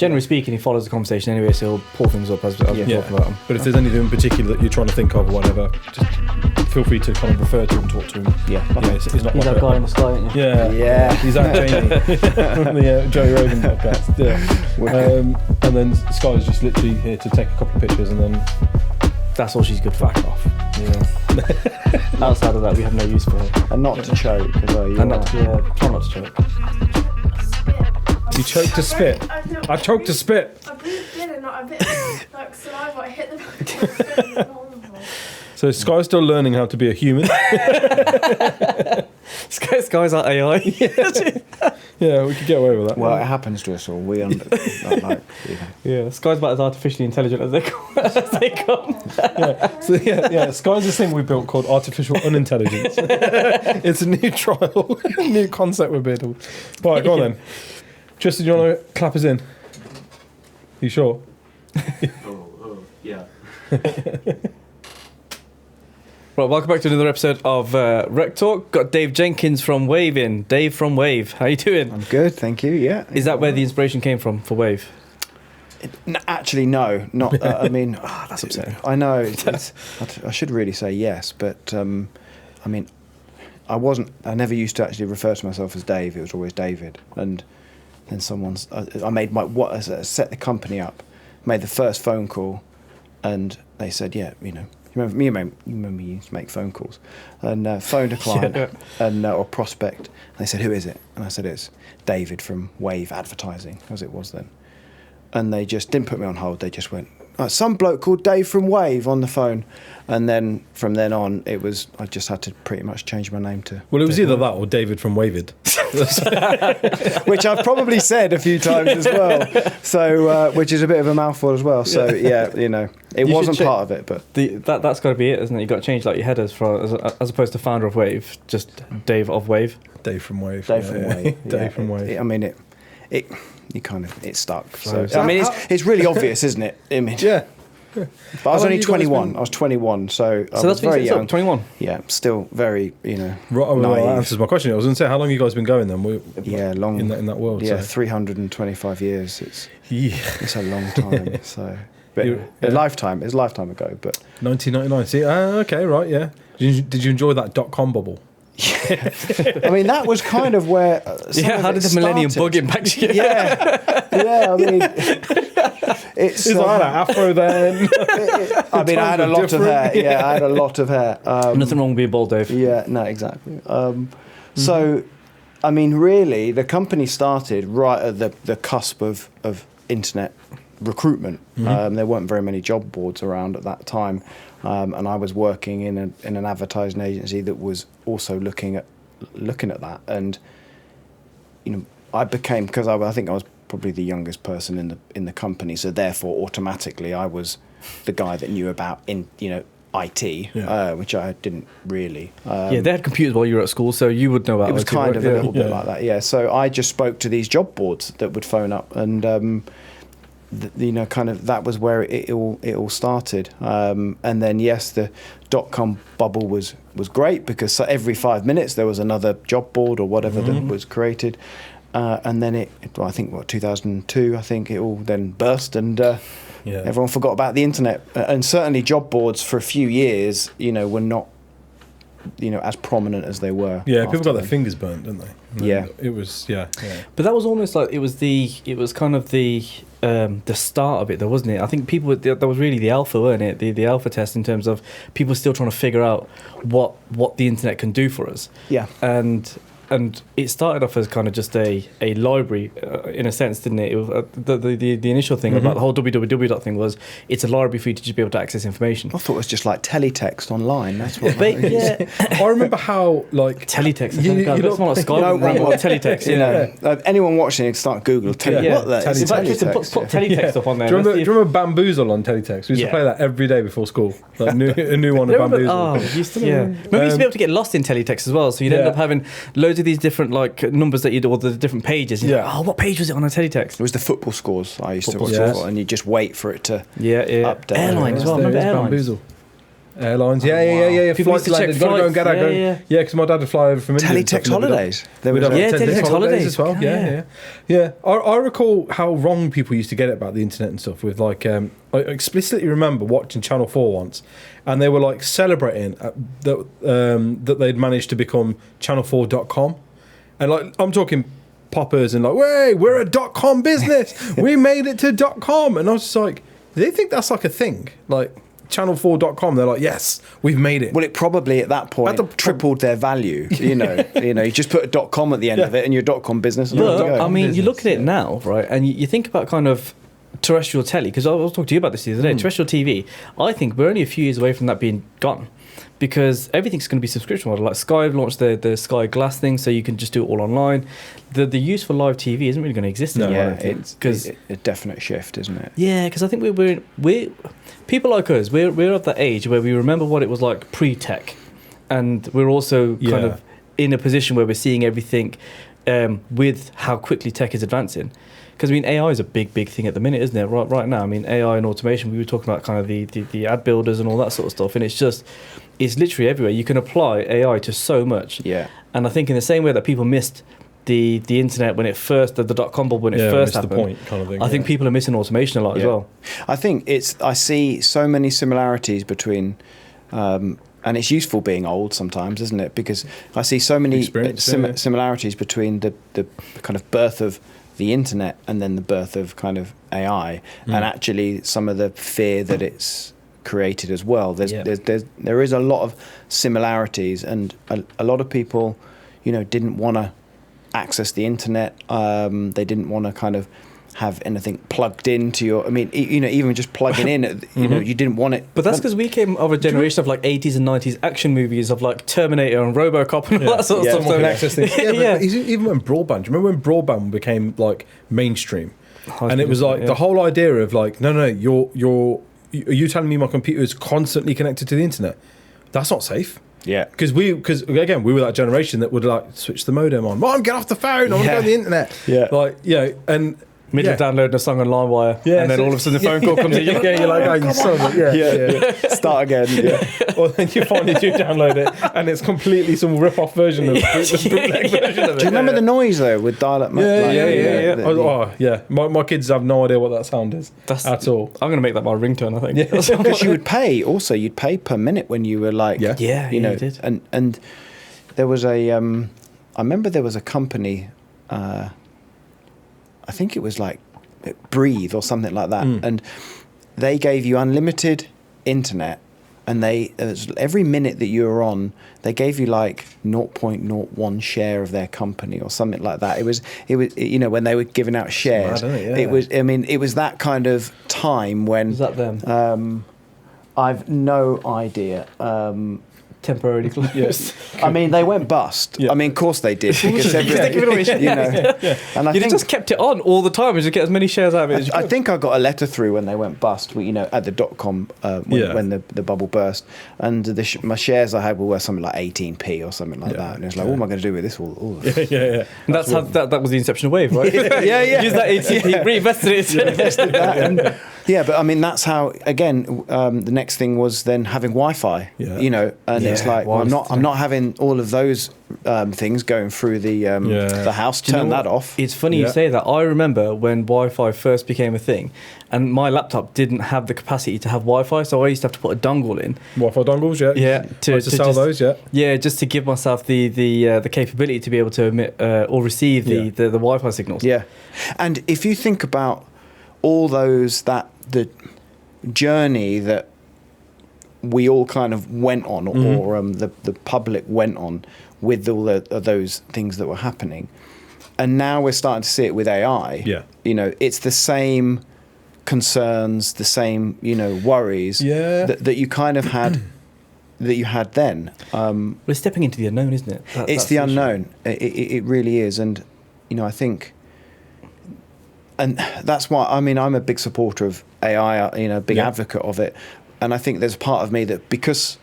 Generally speaking, he follows the conversation anyway, so he'll pull things up as we're talking about him. But if there's anything in particular that you're trying to think of or whatever, just feel free to kind of refer to him, talk to him. Yeah. He's not He's like that guy in the sky, isn't he? Yeah. He's that Jamie from the Joey Rogan podcast. Yeah. And then Sky's just literally here to take a couple of pictures and then... That's all she's good for. Back off. Yeah. Outside of that, we have no use for her. And not to choke as well. And not to, try not to choke. You choke to spit. I choked to spit. I breathed in and not a bit like saliva. I hit the So Sky's still learning how to be a human. Sky's like AI. Yeah, we could get away with that. Well, it happens to us all. We Yeah, Sky's about as artificially intelligent as they come. So Sky's this thing we built called artificial unintelligence. It's a new trial, new concept we're building. Right, go on then. Tristan, do you want to clap us in? You sure? Yeah. Right, welcome back to another episode of RecTalk. Got Dave Jenkins from Wave in. Dave from Wave, how you doing? I'm good, thank you. Yeah. Is that where the inspiration came from for Wave? Actually, no, not. I mean, That's upsetting. I know. I should really say yes, but I mean, I never used to actually refer to myself as Dave. It was always David. And then I made set the company up, made the first phone call, and they said, yeah, you know. You remember you used to make phone calls, and phoned a client and or prospect. And they said, "Who is it?" And I said, "It's David from Wave Advertising," as it was then. And they just didn't put me on hold. They just went, "Some bloke called Dave from Wave" on the phone. And then from then on, I just had to pretty much change my name to. Well, it was either that or David from Wavid. Which I've probably said a few times as well. So, which is a bit of a mouthful as well. So yeah, you know, it wasn't part of it, but that's got to be it, isn't it? You got to change like your headers as opposed to founder of Wave, just Dave of Wave. Dave from Wave. Dave from Wave. Dave from Wave. I mean, it stuck. So I mean, it's really obvious, isn't it? I mean, Yeah. But I was only 21. I was 21, so I was very young. 21. Yeah, still very, you know. Right, well, that answers my question. I was going to say, how long have you guys been going then? Long in that world. Yeah, so. 325 years. It's a long time. So, but a lifetime. It's a lifetime ago. But 1999. See, okay, right, yeah. Did you enjoy that .com bubble? Yeah. I mean, that was kind of where. How did the millennium bug impact you? Yeah, I mean, it's like that afro then. I mean, I had a lot of hair. Yeah, I had a lot of hair. Nothing wrong with being bald, Dave. Yeah, no, exactly. So, I mean, really, the company started right at the cusp of internet recruitment. There weren't very many job boards around at that time. And I was working in an advertising agency that was also looking at that, and you know, I became, because I think I was probably the youngest person in the company, so therefore automatically I was the guy that knew about IT, which I didn't really. They had computers while you were at school, so you would know about it. It was kind of a little bit like that, yeah. So I just spoke to these job boards that would phone up, and kind of that was where it all started. And then yes, the .com bubble was great, because every 5 minutes there was another job board or whatever that was created. And then I think 2002, I think it all then burst, and everyone forgot about the internet. And certainly job boards for a few years, were not, as prominent as they were. Yeah, people got their fingers burnt, didn't they? Yeah, it was. Yeah. But that was almost like it was kind of the start of it, though, wasn't it? I think that was really the alpha, weren't it? The alpha test, in terms of people still trying to figure out what the internet can do for us. Yeah, and it started off as kind of just a library, in a sense, didn't it? It was, the initial thing about the whole www thing was it's a library for you to just be able to access information. I thought it was just like teletext online. That's what I remember how, like... Teletext. That's not like Skype. Teletext, anyone watching it start Google. What that is. Put teletext up on there. Do you remember Bamboozle on teletext? We used to play that every day before school. Like a new one of Bamboozle. Oh, used to, Remember, you used to be able to get lost in teletext as well, so you'd end up having loads of these different numbers that you'd, or the different pages. What page was it on a teletext? It was the football scores I used to watch before, and you just wait for it to update. Airline as well. Remember Airline? Bamboozle. Airlines, yeah. People Flights used to check landed, gotta go and get flights. out. Yeah. Yeah, because my dad would fly over from India. and stuff, Teletext and we'd- holidays. There we'd was have Yeah, Teletext holidays. as well. Yeah. I recall how wrong people used to get it about the internet and stuff. With like, I explicitly remember watching Channel 4 once, and they were like celebrating that they'd managed to become channel4.com, and like I'm talking poppers and like, "Way, we're a .com business. We made it to .com," and I was just like, "Do they think that's like a thing?" Like channel4.com, they're like, "Yes, we've made it." Well, it probably at that point tripled their value. You just put a .com at the end of it, and you're a .com business. And off you But go. I mean, you Business, look at it now, right, and you think about kind of terrestrial telly, because I was talking to you about this the other day. Terrestrial TV, I think we're only a few years away from that being gone, because everything's going to be subscription model. Like Sky have launched the Sky Glass thing, so you can just do it all online. The use for live TV isn't really going to exist No, anymore. yeah, I don't think, it's 'cause- a definite shift, isn't it? yeah, because I think we're people like us. We're of that age where we remember what it was like pre-tech, and we're also kind Yeah. of in a position where we're seeing everything with how quickly tech is advancing. Because I mean, AI is a big thing at the minute, isn't it? Right now, I mean, AI and automation. We were talking about kind of the ad builders and all that sort of stuff, and it's literally everywhere. You can apply AI to so much. Yeah. And I think in the same way that people missed the internet when it first, the .com bubble when it first missed happened, the point kind of thing. I think people are missing automation a lot as Yeah. well. I think I see so many similarities between, and it's useful being old sometimes, isn't it? Because I see so many Experience, yeah. similarities between the kind of birth of the internet and then the birth of kind of AI, and actually some of the fear that it's created as well. There is a lot of similarities, and a lot of people, didn't want to access the internet. They didn't want to kind of have anything plugged into your. I mean, even just plugging in. You didn't want it. But that's because we came of a generation of like 80s and 90s action movies of like Terminator and RoboCop and all that sort of Yeah. stuff. Someone can access things. Yeah, Yeah. but even when broadband. Do you remember when broadband became like mainstream? And it was like the whole idea of like, no, are you telling me my computer is constantly connected to the internet? That's not safe. Yeah. Because again, we were that generation that would like switch the modem on. Mom, get off the phone. I want to go on the internet. Yeah. Like, and Middle of downloading a song on LimeWire, and then all of a sudden the phone call comes in. You're like, oh, you son of a-" yeah. Start again. Yeah. Or then you finally do download it, and it's completely some rip-off version of the bootleg version of it. Do you remember the noise though with dial-up? Yeah. My kids have no idea what that sound is at all. I'm going to make that my ringtone, I think. Yeah. Because you would pay. Also, you'd pay per minute when you were like, Yeah, you know, you did. And there was a, I remember there was a company, I think it was like Breathe or something like that, and they gave you unlimited internet, and every minute that you were on, they gave you like 0.01 share of their company or something like that. It was when they were giving out shares. Mad, isn't it? Yeah. It was. I mean, it was that kind of time when. Was that them? I've no idea. Temporarily closed. I mean, they went bust. Yeah. I mean, of course they did. Because They give it away. and I You'd think, have just kept it on all the time and just get as many shares out of it as you I could. think I got a letter through when they went bust. At the .com when the bubble burst, and my shares I had were worth something like 18p or something like that. And it was like, what am I going to do with this all of it? Yeah. And that's how that was the inception of Wave, right? Yeah. Use that 18p, reinvested it. Yeah, but I mean that's how. Again, the next thing was then having Wi-Fi. Yeah. And it's like well, I'm not having all of those things going through the house. Do you Turn know that what? off. It's funny you say that. I remember when Wi-Fi first became a thing, and my laptop didn't have the capacity to have Wi-Fi, so I used to have to put a dongle in. Wi-Fi dongles, yeah. Yeah, To sell just, those, yeah. Yeah, just to give myself the capability to be able to emit or receive the Wi-Fi signals. Yeah, and if you think about all those the journey that we all kind of went on, or the public went on with all those things that were happening, and now we're starting to see it with AI. Yeah. It's the same concerns, the same worries that you kind of had that you had then. We're stepping into the unknown, isn't it? It's That's the issue. unknown. It really is, and I think. And that's why I'm a big supporter of AI, a big advocate of it. And I think there's a part of me that because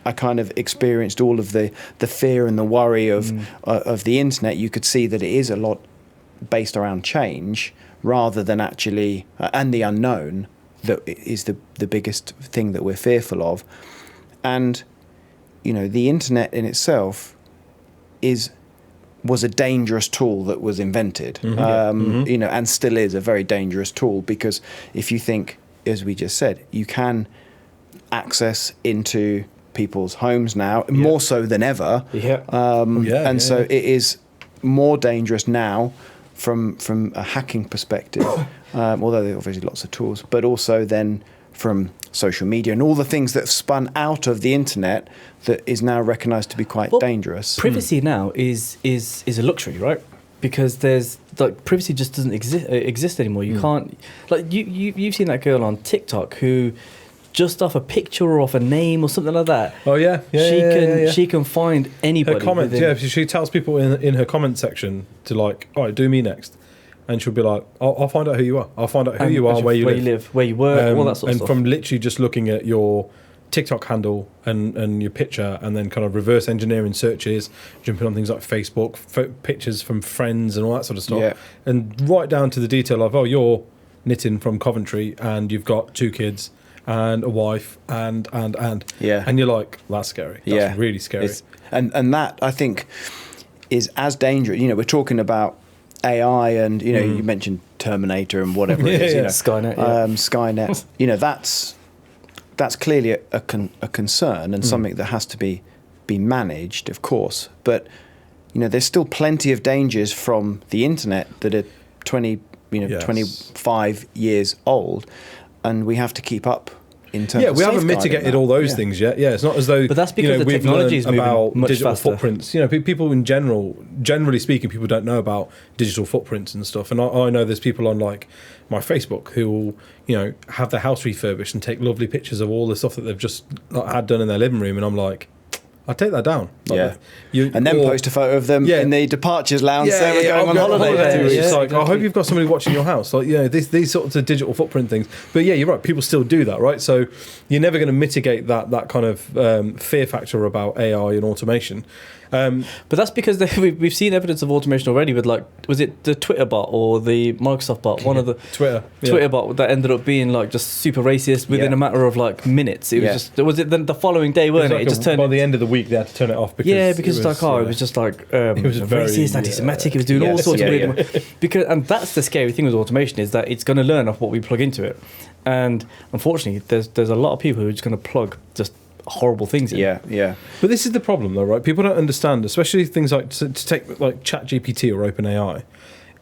I kind of experienced all of the fear and the worry of the internet, you could see that it is a lot based around change rather than actually, and the unknown that is the biggest thing that we're fearful of. And the internet in itself was a dangerous tool that was invented, and still is a very dangerous tool, because if you think, as we just said, you can access into people's homes now more so than ever. So it is more dangerous now from a hacking perspective, although there are obviously lots of tools, but also then from social media and all the things that have spun out of the internet that is now recognised to be quite dangerous. Privacy now is a luxury, right? Because there's privacy just doesn't exist anymore. You can't, you've seen that girl on TikTok who, just off a picture or off a name or something like that. Oh yeah, she can find anybody. Her comments, she tells people in her comment section to all right, do me next. And she'll be like, I'll find out who you are. I'll find out who you are, where you live, where you work, all that sort of And stuff. from literally just looking at your TikTok handle and your picture, and then kind of reverse engineering searches, jumping on things like Facebook, pictures from friends and all that sort of stuff, and right down to the detail of, you're knitting from Coventry and you've got 2 kids and a wife and you're like, that's scary. That's really scary. And that, I think, is as dangerous. We're talking about AI and you mentioned Terminator and whatever it is, Skynet, Skynet. That's clearly a concern and something that has to be managed, of course. But there's still plenty of dangers from the internet that are 25 years old, and we have to keep up. In terms of we haven't mitigated all those things yet. It's not as though, but that's because the we've technology is learned moving about much digital faster. footprints. People in generally speaking, people don't know about digital footprints and stuff. And I know there's people on my Facebook who will, have their house refurbished and take lovely pictures of all the stuff that they've just had done in their living room, and I'm like, I'll take that down. And then post a photo of them in the departures lounge saying we're going on holiday. It's like, I hope you've got somebody watching your house. These sorts of digital footprint things. But you're right, people still do that, right? So you're never going to mitigate that kind of fear factor about AI and automation. But that's because we've seen evidence of automation already with, was it the Twitter bot or the Microsoft bot? One of the Twitter bot that ended up being just super racist within a matter of minutes. It was the following day, weren't it? It just turned by the end of the week they had to turn it off because it was just it was racist, anti-Semitic. It was doing all sorts of weird. And that's the scary thing with automation, is that it's going to learn off what we plug into it, and unfortunately, there's a lot of people who are just going to plug just horrible things in. But this is the problem, though, right? People don't understand, especially things like to take ChatGPT or OpenAI.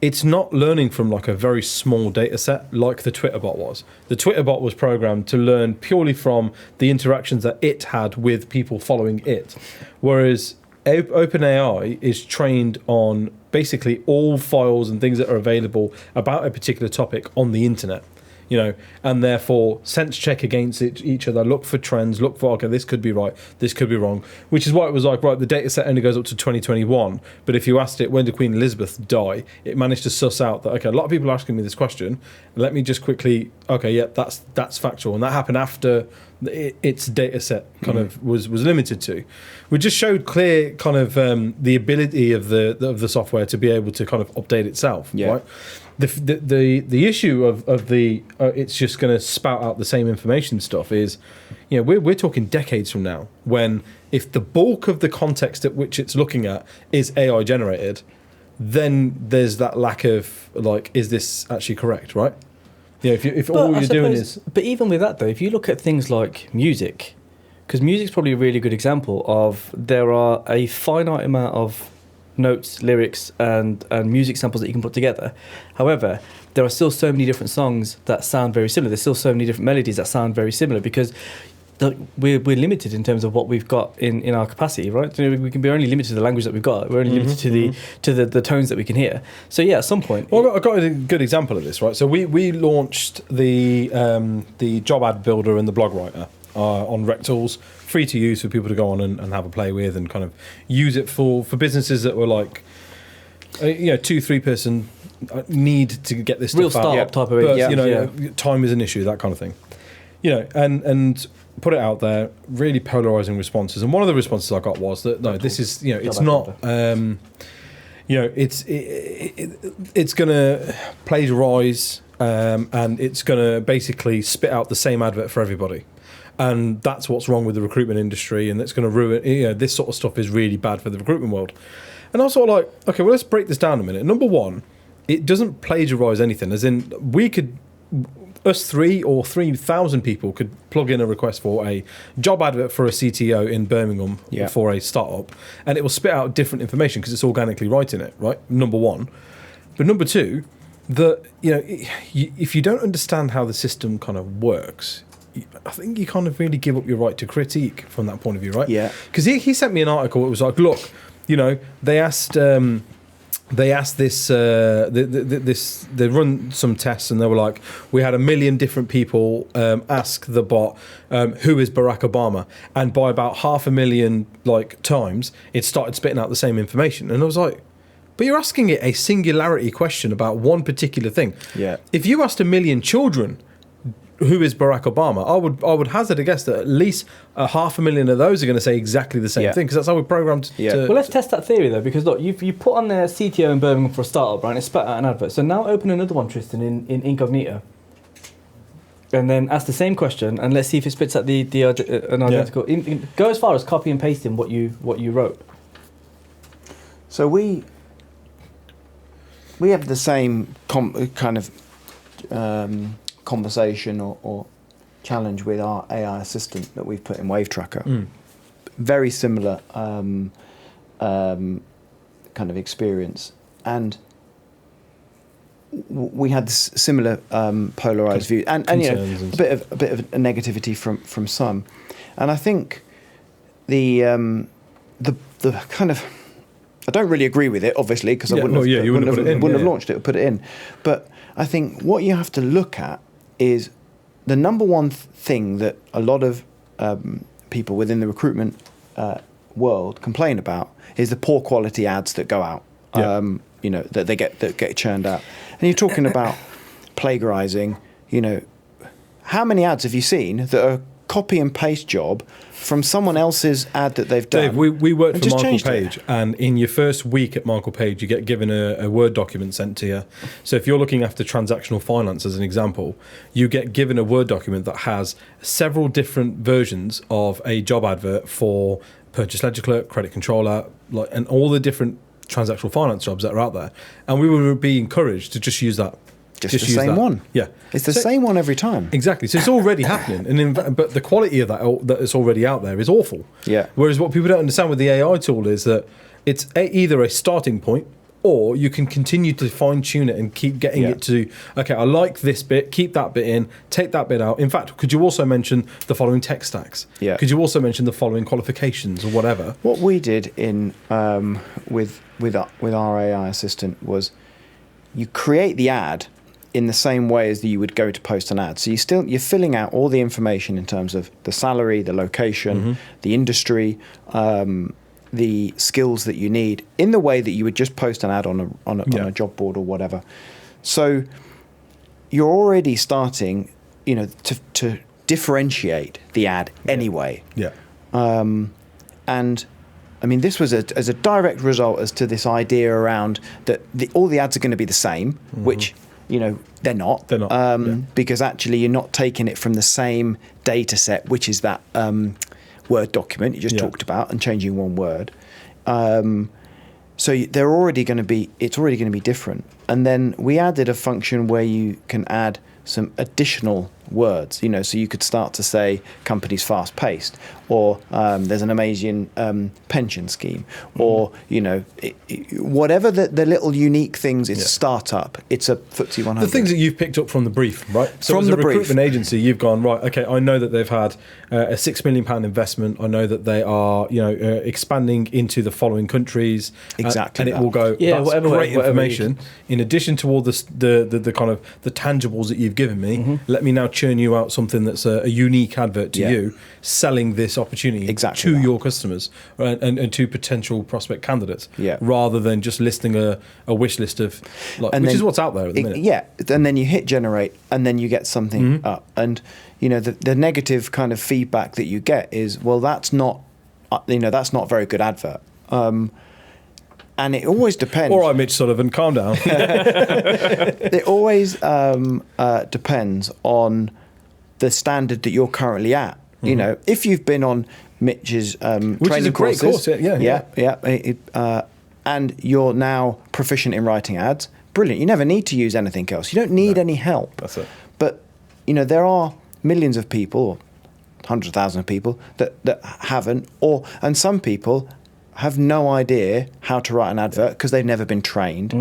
It's not learning from a very small data set like the Twitter bot was. The Twitter bot was programmed to learn purely from the interactions that it had with people following it, whereas OpenAI is trained on basically all files and things that are available about a particular topic on the internet. And therefore sense check against each other, look for trends, look for, this could be right, this could be wrong, which is why it was the data set only goes up to 2021. But if you asked it, when did Queen Elizabeth die, it managed to suss out that, a lot of people are asking me this question. Let me just quickly, that's factual. And that happened after its data set kind of was limited to. We just showed clear kind of the ability of the software to be able to kind of update itself, right? The issue of the it's just going to spout out the same information stuff is, we're talking decades from now, when if the bulk of the context at which it's looking at is AI generated, then there's that lack of is this actually correct, right? If all you're doing is... But even with that, though, if you look at things like music, because music's probably a really good example of, there are a finite amount of notes, lyrics, and music samples that you can put together. However, there are still so many different songs that sound very similar. There's still so many different melodies that sound very similar, because we're limited in terms of what we've got in our capacity, right? We can be only limited to the language that we've got. We're only limited to the tones that we can hear. So at some point... Well, I've got a good example of this, right? So we launched the job ad builder and the blog writer on RecTools, free to use for people to go on and have a play with, and kind of use it for businesses that were 2-3 person need to get this real stuff out. Real startup type of time is an issue, that kind of thing. And put it out there, really polarizing responses. And one of the responses I got was that this is it's not it's going to plagiarize and it's going to basically spit out the same advert for everybody. and that's what's wrong with the recruitment industry, and it's going to ruin. This sort of stuff is really bad for the recruitment world. And I was sort of like, okay, well, let's break this down a minute. Number one, it doesn't plagiarize anything. As in, us 3 or 3,000 people could plug in a request for a job advert for a CTO in Birmingham for a startup, and it will spit out different information because it's organically writing it, right? Number one. But number two, if you don't understand how the system kind of works, I think you kind of really give up your right to critique from that point of view, right? Yeah. Because he sent me an article. It was like, look, they asked this. They run some tests, and they were like, we had 1 million different people ask the bot, who is Barack Obama, and by about 500,000 times, it started spitting out the same information, and I was like, but you're asking it a singularity question about one particular thing. Yeah. If you asked 1 million children, who is Barack Obama, I would hazard a guess that at least 500,000 of those are going to say exactly the same thing, because that's how we're programmed. Yeah. Well, let's test that theory though, because look, you put on their CTO in Birmingham for a startup, right? And it spat out an advert. So now open another one, Tristan, in incognito, and then ask the same question, and let's see if it spits out an identical. Go as far as copy and pasting what you wrote. So we have the same kind of conversation or challenge with our AI assistant that we've put in Wave Tracker. Very similar kind of experience, and we had this similar polarized view, and a bit of negativity from some, and I think the kind of, I don't really agree with it, obviously, because I wouldn't have launched it or put it in. But I think what you have to look at is the number one thing that a lot of people within the recruitment world complain about is the poor quality ads that go out. That get churned out. And you're talking about plagiarizing. How many ads have you seen that are copy and paste job from someone else's ad that they've done? Dave, we worked for Michael Page, and in your first week at Michael Page, you get given a Word document sent to you. So if you're looking after transactional finance, as an example, you get given a Word document that has several different versions of a job advert for purchase ledger clerk, credit controller, and all the different transactional finance jobs that are out there. And we would be encouraged to just use that. Just the same one. Yeah. It's the same one every time. Exactly. So it's already happening. But the quality of that is already out there is awful. Yeah. Whereas what people don't understand with the AI tool is that it's either a starting point, or you can continue to fine tune it and keep getting it to, okay, I like this bit, keep that bit in, take that bit out. In fact, could you also mention the following tech stacks? Yeah. Could you also mention the following qualifications or whatever? What we did in with our AI assistant was you create the ad in the same way as you would go to post an ad. So you're filling out all the information in terms of the salary, the location, the industry, the skills that you need, in the way that you would just post an ad on a job board or whatever. So you're already starting, to differentiate the ad anyway. Yeah. And I mean, this was as a direct result as to this idea around that all the ads are going to be the same, which they're not. They're not. Because actually you're not taking it from the same data set, which is that Word document you just talked about, and changing one word. So they're already going to be. It's already going to be different. And then we added a function where you can add some additional words, so you could start to say company's fast paced, or there's an amazing pension scheme, or whatever the little unique things. It's a startup, it's a FTSE 100. The things that you've picked up from the brief, right? So from as a the brief. recruitment agency, you've gone, right, okay, I know that they've had a £6 million investment. I know that they are expanding into the following countries. Exactly. And it will go, that's whatever great information. In addition to all the kind of the tangibles that you've given me, let me now churn you out something that's a unique advert to you, selling this opportunity to your customers and to potential prospect candidates, rather than just listing a wish list of, which is what's out there at the minute. Yeah, and then you hit generate, and then you get something up, and the negative kind of feedback that you get is, well, that's not a very good advert. And it always depends. All right, Mitch Sullivan, calm down. It always depends on the standard that you're currently at. You know, if you've been on Mitch's Which training is a great courses, course, and you're now proficient in writing ads, brilliant. You never need to use anything else. You don't need any help. That's it. But, you know, there are millions of people, or hundreds of thousands of people that haven't, and some people have no idea how to write an advert because they've never been trained.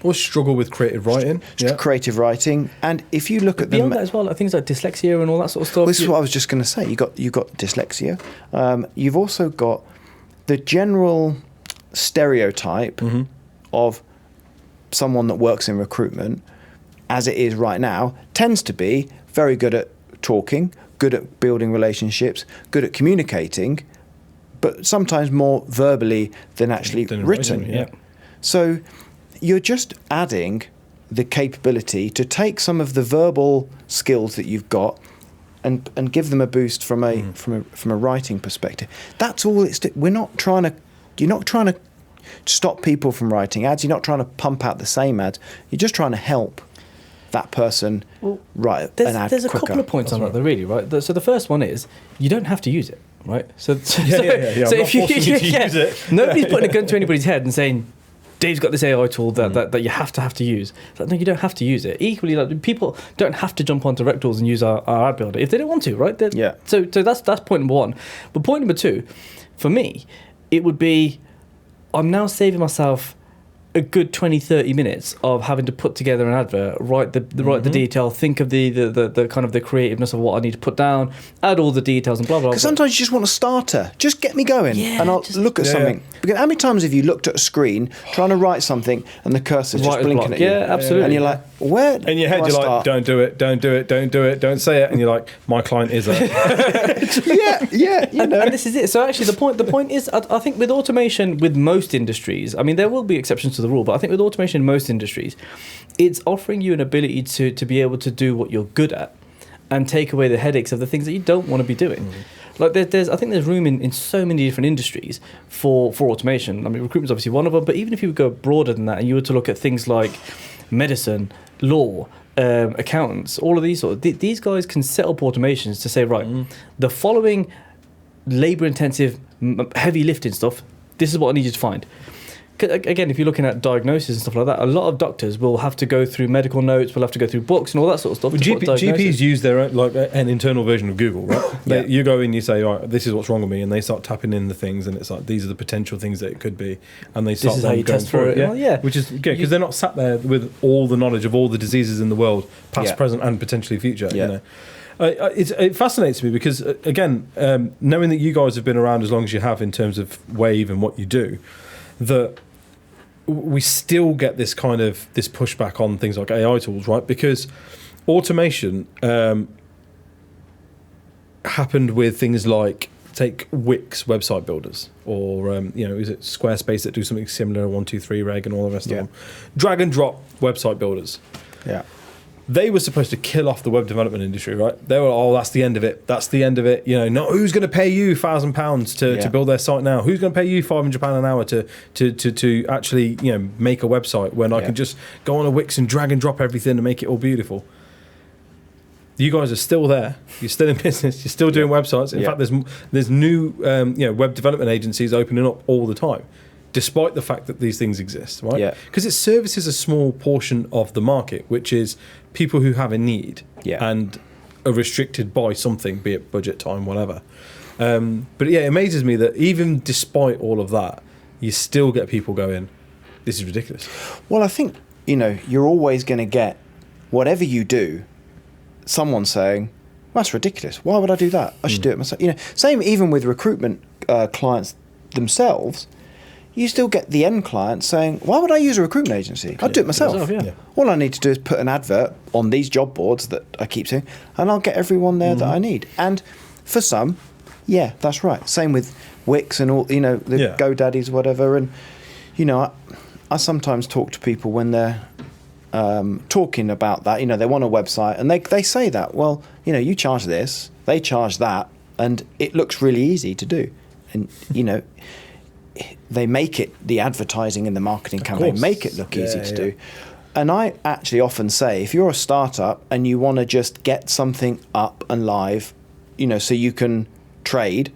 Or struggle with creative writing. Creative writing, and if you look at beyond that as well, like things like dyslexia and all that sort of stuff. This is what I was just going to say. You've got dyslexia. You've also got the general stereotype of someone that works in recruitment, as it is right now, tends to be very good at talking, good at building relationships, good at communicating, but sometimes more verbally than actually written. Yeah. So you're just adding the capability to take some of the verbal skills that you've got and give them a boost from a writing perspective. That's all it's. You're not trying to stop people from writing ads. You're not trying to pump out the same ads. You're just trying to help that person write an ad There's a quicker. couple of points on that, though, really, right? So the first one is you don't have to use it, right? So I'm not forcing you to use it. Nobody's putting a gun to anybody's head and saying, Dave's got this AI tool that you have to use. It's like, no, you don't have to use it. Equally, like, people don't have to jump onto RecTools and use our ad builder if they don't want to, right? So that's point number one. But point number two, for me, it would be, I'm now saving myself a good 20, 30 minutes of having to put together an advert, write the detail, think of the kind of the creativeness of what I need to put down, add all the details and blah, blah, blah. Because sometimes you just want a starter. Just get me going and I'll look at something. Because how many times have you looked at a screen trying to write something and the cursor's just blinking at you? Yeah, absolutely. And you're like, where in your head, you're like, don't do it, don't do it, don't do it, don't say it. And you're like, my client is a... you know. And this is it. So actually, the point is, I think with automation, with most industries, I mean, there will be exceptions to the rule, but I think with automation in most industries, it's offering you an ability to be able to do what you're good at and take away the headaches of the things that you don't want to be doing. Like I think there's room in so many different industries for automation. I mean, recruitment's obviously one of them, but even if you would go broader than that and you were to look at things like medicine, law, accountants, all of these these guys can set up automations to say, right, the following labour-intensive, heavy lifting stuff, this is what I need you to find. Again, if you're looking at diagnosis and stuff like that, a lot of doctors will have to go through medical notes, will have to go through books and all that sort of stuff. Well, GPs use their own, like an internal version of Google, right? You go in, you say, "All right, this is what's wrong with me," and they start tapping in the things, and it's like, these are the potential things that it could be, and they start. This is how you test for it. Yeah, which is good because they're not sat there with all the knowledge of all the diseases in the world, past, present, and potentially future. You know. It fascinates me because, again, knowing that you guys have been around as long as you have in terms of Wave and what you do, that we still get this kind of this pushback on things like AI tools, right? Because automation happened with things like, take Wix website builders, or is it Squarespace that do something similar, 123reg and all the rest of them. Drag and drop website builders. Yeah. They were supposed to kill off the web development industry, right? They were, that's the end of it. That's the end of it. No, who's going to pay you £1,000 to build their site now? Who's going to pay you £500 an hour to actually make a website when I can just go on a Wix and drag and drop everything and make it all beautiful? You guys are still there. You're still in business. You're still doing websites. In fact, there's new web development agencies opening up all the time, despite the fact that these things exist, right? Yeah. Because it services a small portion of the market, which is people who have a need and are restricted by something, be it budget, time, whatever. But it amazes me that even despite all of that, you still get people going, this is ridiculous. Well, I think, you're always going to get, whatever you do, someone saying, that's ridiculous. Why would I do that? I should do it myself. Same even with recruitment clients themselves. You still get the end client saying, why would I use a recruitment agency? I'd do it myself. All I need to do is put an advert on these job boards that I keep seeing, and I'll get everyone there that I need. And for some, that's right. Same with Wix and all, the GoDaddies, whatever. And, I sometimes talk to people when they're talking about that. They want a website, and they say that, well, you charge this, they charge that, and it looks really easy to do. And, they make it, the advertising and the marketing campaign make it look easy to do. And I actually often say, if you're a startup and you want to just get something up and live, so you can trade,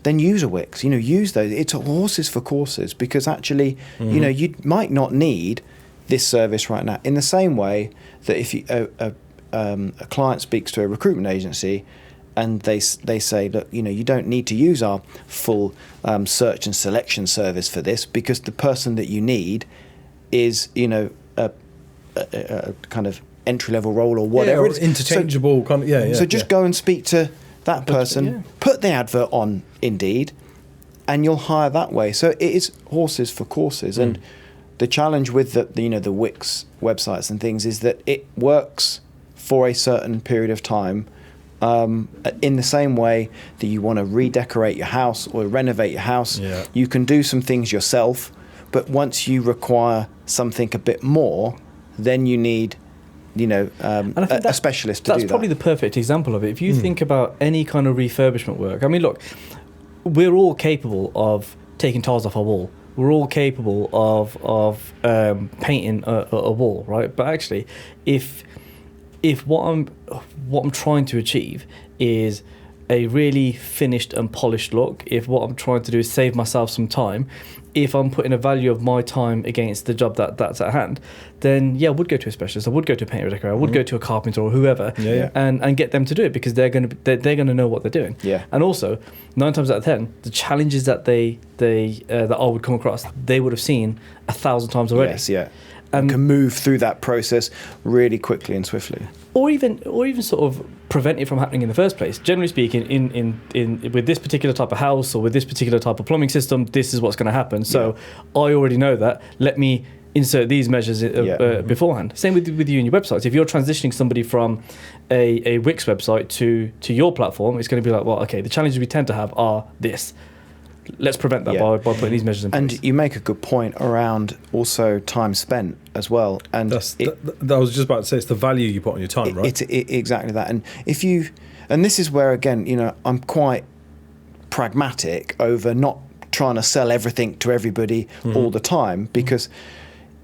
then use a Wix. Use those. It's horses for courses, because actually, you might not need this service right now. In the same way that if a client speaks to a recruitment agency and they say, look, you don't need to use our full search and selection service for this, because the person that you need is a kind of entry-level role or whatever. Or interchangeable kind of, So just go and speak to that person, put the advert on Indeed, and you'll hire that way. So it is horses for courses. And the challenge with the Wix websites and things is that it works for a certain period of time, in the same way that you want to redecorate your house or renovate your house. You can do some things yourself, but once you require something a bit more, then you need a specialist to do that. That's probably the perfect example of it. If you think about any kind of refurbishment work, I mean, look, we're all capable of taking tiles off our wall. We're all capable of painting a wall, right? But actually, if what I'm trying to achieve is a really finished and polished look, if what I'm trying to do is save myself some time, if I'm putting a value of my time against the job that's at hand, then I would go to a specialist. I would go to a painter, decorator. I would go to a carpenter or whoever, and get them to do it, because they're going to know what they're doing. And also, 9 times out of 10, the challenges that that I would come across, they would have seen 1,000 times already. And can move through that process really quickly and swiftly, or even sort of prevent it from happening in the first place. Generally speaking, in with this particular type of house or with this particular type of plumbing system, this is what's going to happen. So I already know that. Let me insert these measures beforehand. Same with you and your websites. If you're transitioning somebody from a Wix website to your platform, it's going to be like, well, okay, the challenges we tend to have are this. Let's prevent that by putting these measures in place. And you make a good point around also time spent as well. And that I was just about to say, it's the value you put on your time, right? It's exactly that. And and this is where, again, I'm quite pragmatic over not trying to sell everything to everybody all the time, because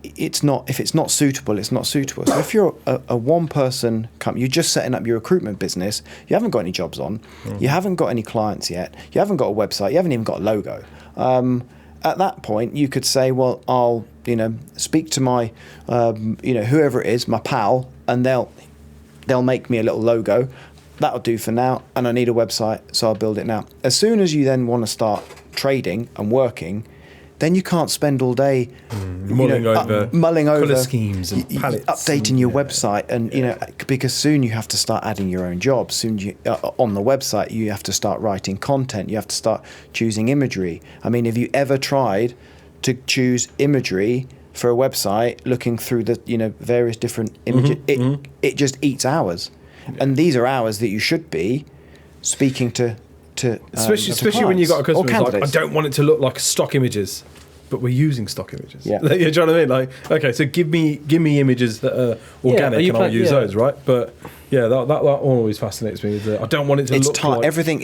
if it's not suitable, it's not suitable. So if you're a one-person company, you're just setting up your recruitment business, you haven't got any jobs on, you haven't got any clients yet, you haven't got a website, you haven't even got a logo. At that point, you could say, well, I'll speak to my whoever it is, my pal, and they'll make me a little logo. That'll do for now, and I need a website, so I'll build it now. As soon as you then want to start trading and working, then you can't spend all day mulling over colour schemes and palettes, updating your website, and because soon you have to start adding your own jobs. Soon on the website you have to start writing content. You have to start choosing imagery. I mean, have you ever tried to choose imagery for a website, looking through the various different images? It just eats hours, and these are hours that you should be speaking to especially when you got a customer who's like, I don't want it to look like stock images, but we're using stock images. You know what I mean? Like, okay, so give me images that are organic, and I'll use those, right? But that always fascinates me. I don't want it to look like everything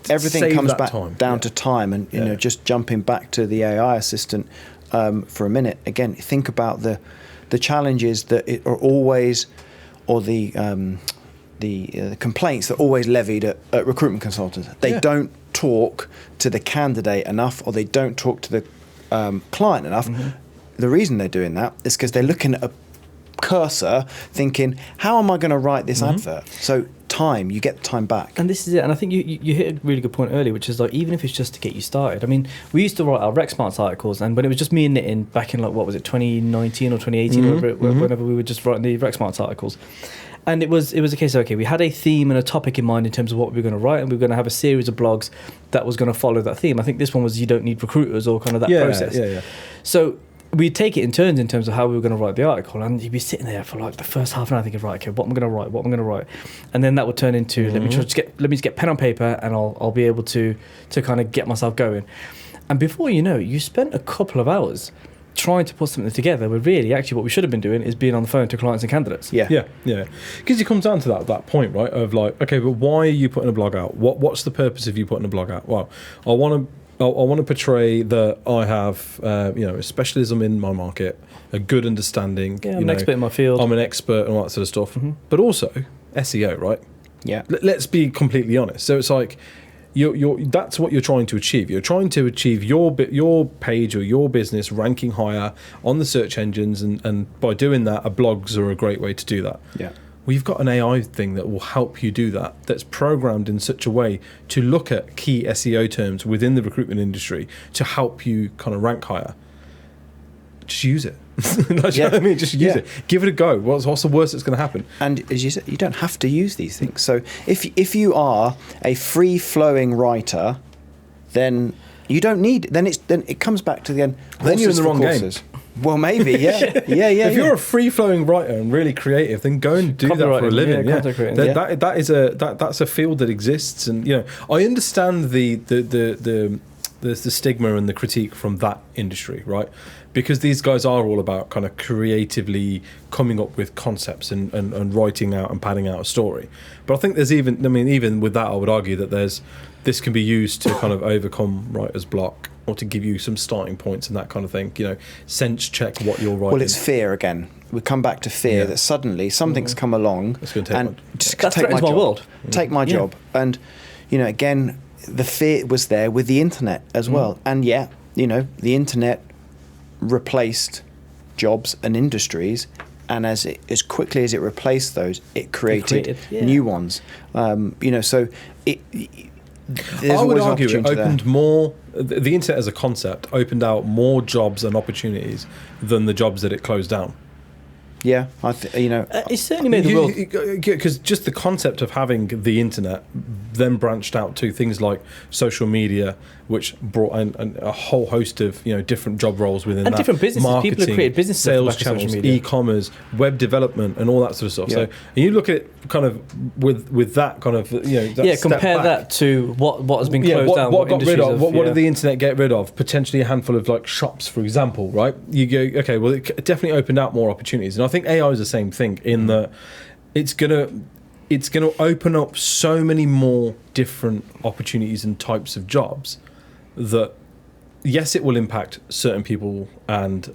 everything comes back down to time, and just jumping back to the AI assistant for a minute. Again, think about the challenges that are always, or the complaints that are always levied at recruitment consultants. They don't talk to the candidate enough, or they don't talk to the client enough. The reason they're doing that is because they're looking at a cursor thinking, how am I going to write this advert? So you get the time back. And this is it. And I think you hit a really good point earlier, which is like, even if it's just to get you started. I mean, we used to write our RecSmarts articles, and when it was just me and Nitin back in 2019 or 2018, whenever we were just writing the RecSmarts articles. And it was a case of, okay, we had a theme and a topic in mind in terms of what we were going to write, and we were going to have a series of blogs that was going to follow that theme. I think this one was, you don't need recruiters, or kind of that process. So we'd take it in turns in terms of how we were going to write the article, and you'd be sitting there for like the first half an hour thinking, right, okay, what am I going to write, and then that would turn into let me just get pen on paper, and I'll be able to kind of get myself going. And before you know, you spent a couple of hours trying to put something together, where really actually what we should have been doing is being on the phone to clients and candidates. Because it comes down to that point, right, of like, okay, but why are you putting a blog out? What's the purpose of you putting a blog out? Well, I want to portray that I have a specialism in my market, a good understanding. I'm an expert in my field. I'm an expert and all that sort of stuff. But also SEO, right? Yeah. Let's be completely honest. So it's like that's what you're trying to achieve. You're trying to achieve your page or your business ranking higher on the search engines, and by doing that, blogs are a great way to do that. Yeah. We've got an AI thing that will help you do that, that's programmed in such a way to look at key SEO terms within the recruitment industry to help you kind of rank higher. Just use it. You know what I mean? Just use it. Give it a go. What's the worst that's going to happen? And as you said, you don't have to use these things. So if you are a free-flowing writer, then you don't need. Then it comes back to the end. Then you're in the wrong game. Well, maybe, yeah. If you're a free-flowing writer and really creative, then go and do that for a living. That's a field that exists, and I understand the stigma and the critique from that industry, right? Because these guys are all about kind of creatively coming up with concepts and writing out and padding out a story. But I think there's even with that, I would argue that this can be used to kind of overcome writer's block, or to give you some starting points and that kind of thing. Sense check what you're writing. Well, it's fear again. We come back to fear that suddenly something's come along and just take my job. Take my job. And, again, the fear was there with the internet as well. And the internet replaced jobs and industries. And as quickly as it replaced those, it created new ones. So I would argue it opened more. The internet as a concept opened out more jobs and opportunities than the jobs that it closed down. Yeah, it certainly made the world. Because just the concept of having the internet then branched out to things like social media, which brought in a whole host of different job roles within and that. Different businesses. Marketing, people have created businesses, sales channels, e-commerce, web development, and all that sort of stuff. So and you look at it kind of with that kind of that compare that to what has been closed down. What got rid of? What did the internet get rid of? Potentially a handful of like shops, for example, right? You go, okay, well, it definitely opened out more opportunities, and I think AI is the same thing in that it's gonna open up so many more different opportunities and types of jobs that yes, it will impact certain people and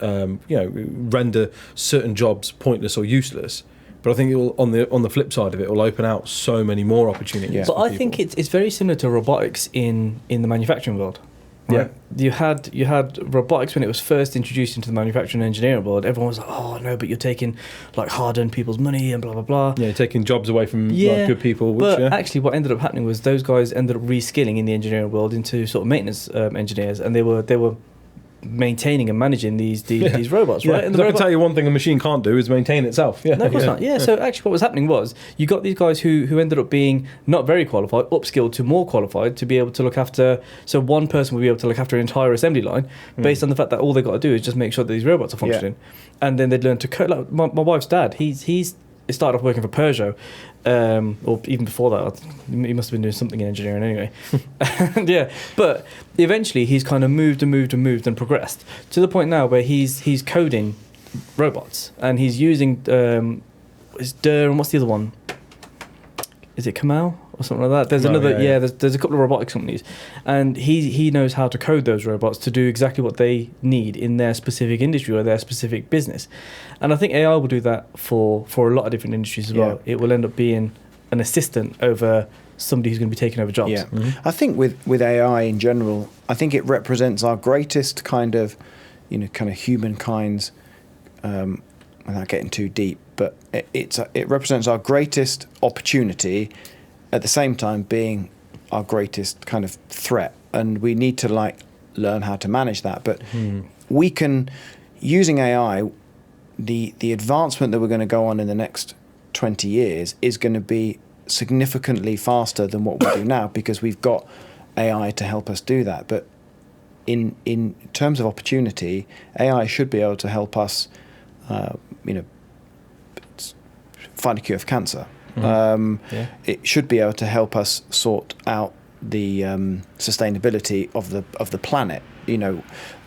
render certain jobs pointless or useless. But I think it will, on the flip side of it, will open out so many more opportunities. Yeah. But I think it's very similar to robotics in the manufacturing world. Right? Yeah, you had robotics when it was first introduced into the manufacturing and engineering world. Everyone was like, "Oh no, but you're taking like hard-earned people's money and blah blah blah." Yeah, you're taking jobs away from like, good people. But actually, what ended up happening was those guys ended up reskilling in the engineering world into sort of maintenance engineers, and they were maintaining and managing these robots, right? And I can tell you one thing a machine can't do is maintain itself. Yeah. No, of course not. Yeah, so actually what was happening was you got these guys who ended up being not very qualified, upskilled to more qualified to be able to look after, so one person would be able to look after an entire assembly line based on the fact that all they got to do is just make sure that these robots are functioning. And then they'd learn to code. Like my wife's dad, he started off working for Peugeot, or even before that, he must have been doing something in engineering anyway. But eventually he's kind of moved and progressed to the point now where he's coding robots and he's using is Der and what's the other one? Is it Kamal or something like that? There's there's a couple of robotics companies, and he knows how to code those robots to do exactly what they need in their specific industry or their specific business. And I think AI will do that for a lot of different industries as well. It will end up being an assistant over somebody who's going to be taking over jobs. Yeah, I think with AI in general, I think it represents our greatest kind of humankind's, without getting too deep, but it represents our greatest opportunity, at the same time being our greatest kind of threat, and we need to learn how to manage that. But we can, using AI, the advancement that we're going to go on in the next 20 years is going to be significantly faster than what we do now, because we've got AI to help us do that. But in terms of opportunity, AI should be able to help us find a cure for cancer. It should be able to help us sort out the sustainability of the planet.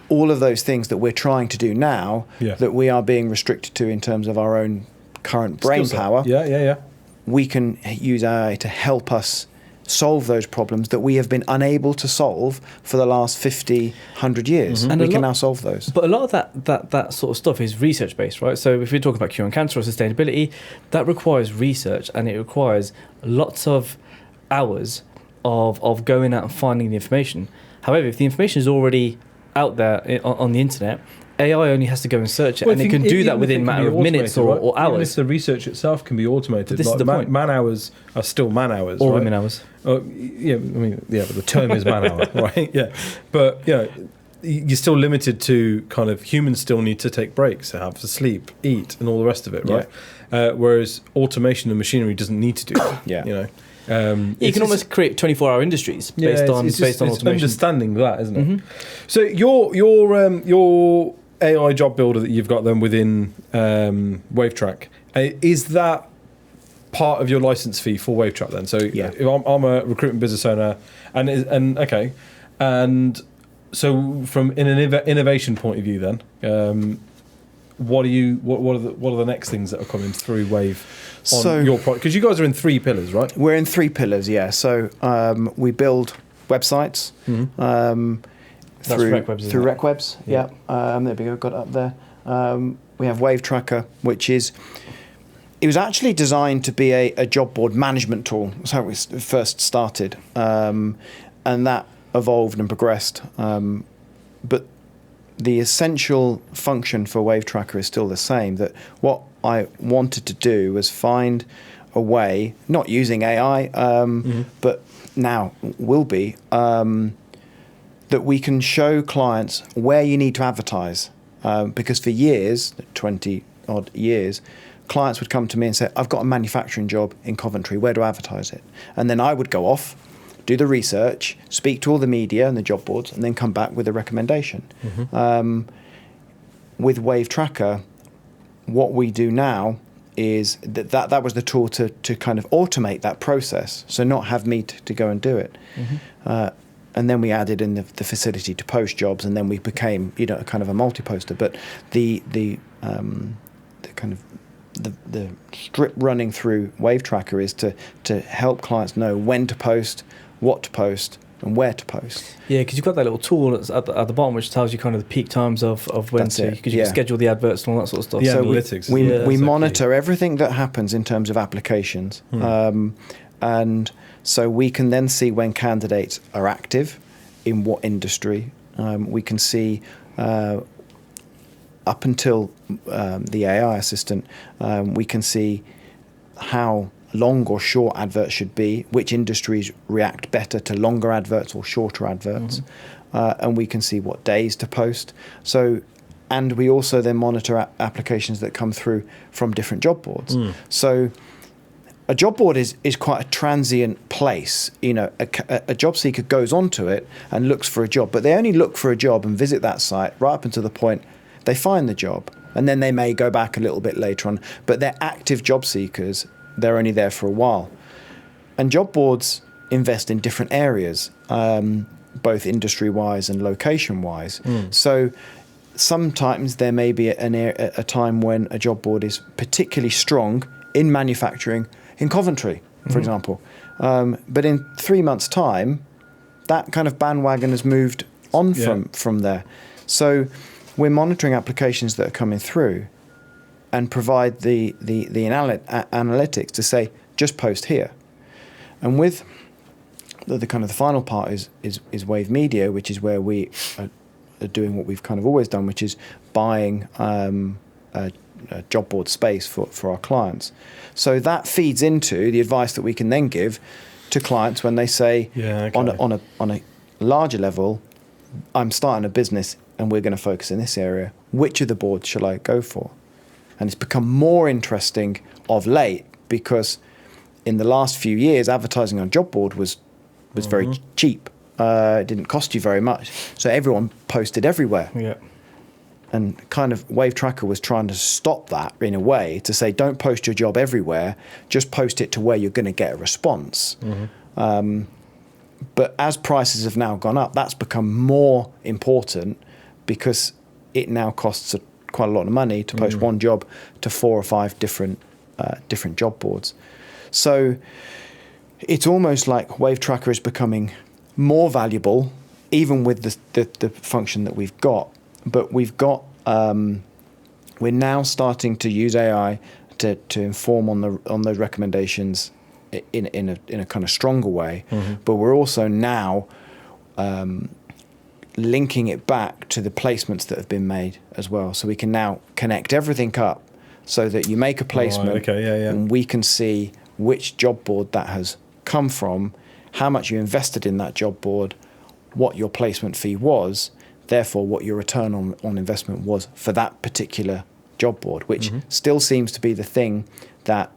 All of those things that we're trying to do now that we are being restricted to in terms of our own current brain power. Yeah. We can use AI to help us solve those problems that we have been unable to solve for the last 50, 100 years. And we can now solve those. But a lot of that sort of stuff is research based, right? So if we're talking about curing cancer or sustainability, that requires research, and it requires lots of hours of going out and finding the information. However, if the information is already out there on the internet, AI only has to go and search it, and it can do that within a matter of minutes or hours. Even if the research itself can be automated, But this is the point. Man hours are still man hours, or right? women hours. Yeah, I mean, yeah, but the term is man hour, right? Yeah, but you're still limited to kind of humans still need to take breaks, have to sleep, eat, and all the rest of it, right? Whereas automation and machinery doesn't need to do that. Yeah. You can almost create 24-hour industries based on automation. Understanding that, isn't it? So your AI job builder that you've got then within WaveTrack, is that part of your license fee for WaveTrack then? So if I'm a recruitment business owner, and so from an innovation point of view then, what are the next things that are coming through Wave on your product? Because you guys are in 3 pillars, right? We're in 3 pillars, yeah. So we build websites through RecWebs. Yeah. There we go, got it up there. We have Wave Tracker, which it was actually designed to be a job board management tool. That's how it first started. And that evolved and progressed. But the essential function for Wave Tracker is still the same, that what I wanted to do was find a way, not using AI, but now will be, that we can show clients where you need to advertise. Because for years, 20 odd years, clients would come to me and say, I've got a manufacturing job in Coventry, where do I advertise it? And then I would go off, do the research, speak to all the media and the job boards, and then come back with a recommendation. With Wave Tracker, what we do now is that was the tool to kind of automate that process, so not have me to go and do it. And then we added in the facility to post jobs, and then we became kind of a multi-poster. But the kind of the script running through Wave Tracker is to help clients know when to post, what to post, and where to post. Yeah, because you've got that little tool that's at the bottom which tells you kind of the peak times of when to, because you can schedule the adverts and all that sort of stuff. Yeah, so analytics. We monitor everything that happens in terms of applications. And so we can then see when candidates are active, in what industry. We can see up until the AI assistant, we can see how long or short adverts should be, which industries react better to longer adverts or shorter adverts, and we can see what days to post. So, and we also then monitor applications that come through from different job boards. So a job board is quite a transient place. A job seeker goes onto it and looks for a job, but they only look for a job and visit that site right up until the point they find the job, and then they may go back a little bit later on. But they're active job seekers. They're only there for a while. And job boards invest in different areas, both industry-wise and location-wise. So sometimes there may be a time when a job board is particularly strong in manufacturing in Coventry, for example. But in 3 months' time, that kind of bandwagon has moved on from there. So we're monitoring applications that are coming through and provide the analytics to say, just post here. And with the kind of the final part is Wave Media, which is where we are doing what we've kind of always done, which is buying a job board space for our clients. So that feeds into the advice that we can then give to clients when they say, on a larger level, I'm starting a business and we're going to focus in this area. Which of the boards shall I go for? And it's become more interesting of late because in the last few years, advertising on job board was very cheap. It didn't cost you very much. So everyone posted everywhere. Yeah. And kind of Wave Tracker was trying to stop that in a way, to say, don't post your job everywhere, just post it to where you're going to get a response. But as prices have now gone up, that's become more important because it now costs quite a lot of money to post one job to 4 or 5 different job boards. So it's almost like Wave Tracker is becoming more valuable, even with the function that we've got. But we've got we're now starting to use AI to inform on those recommendations in a kind of stronger way. But we're also now linking it back to the placements that have been made as well. So we can now connect everything up so that you make a placement and we can see which job board that has come from, how much you invested in that job board, what your placement fee was, therefore what your return on investment was for that particular job board, which still seems to be the thing that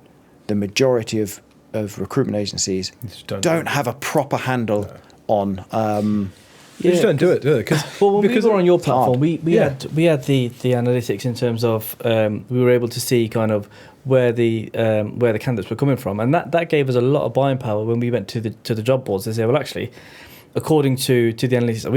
the majority of recruitment agencies don't have a proper handle on. They just don't do it, do they? Well, when because we were on your platform, we had the analytics in terms of we were able to see kind of where the candidates were coming from, and that gave us a lot of buying power when we went to the job boards to say, well, actually, according to the analytics that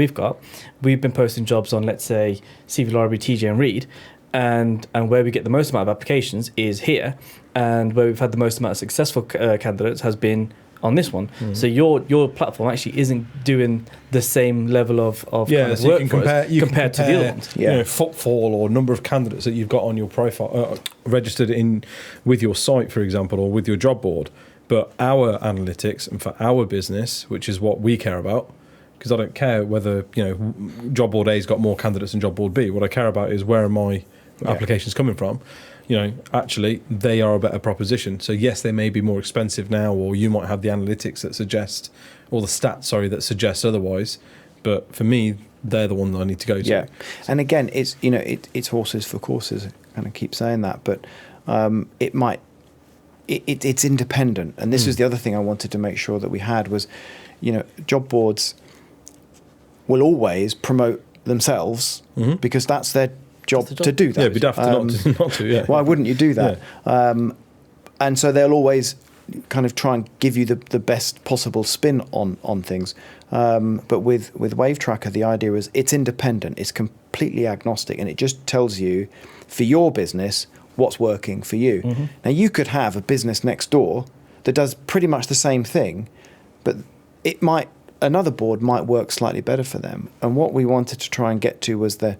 we've been posting jobs on, let's say, CV Library, TJ, and Reed, and where we get the most amount of applications is here, and where we've had the most amount of successful candidates has been on this one. So your platform actually isn't doing the same level of kind of so work you can compare, compared to the other ones. You know, footfall or number of candidates that you've got on your profile registered in with your site, for example, or with your job board. But our analytics and for our business, which is what we care about, because I don't care whether job board A's got more candidates than job board B. What I care about is where are my applications coming from. Actually, they are a better proposition. So yes, they may be more expensive now, or you might have the analytics that suggest, or the stats, that suggest otherwise. But for me, they're the one that I need to go to. Yeah, and again, it's it's horses for courses. I kind of keep saying that, but it's independent. And this is the other thing I wanted to make sure that we had was, job boards will always promote themselves because that's their job to do that. Yeah, it'd be daft not to. Yeah. Why wouldn't you do that? Yeah. And so they'll always kind of try and give you the best possible spin on things. But with Wave Tracker, the idea is it's independent, it's completely agnostic, and it just tells you for your business what's working for you. Now, you could have a business next door that does pretty much the same thing, but another board might work slightly better for them. And what we wanted to try and get to was the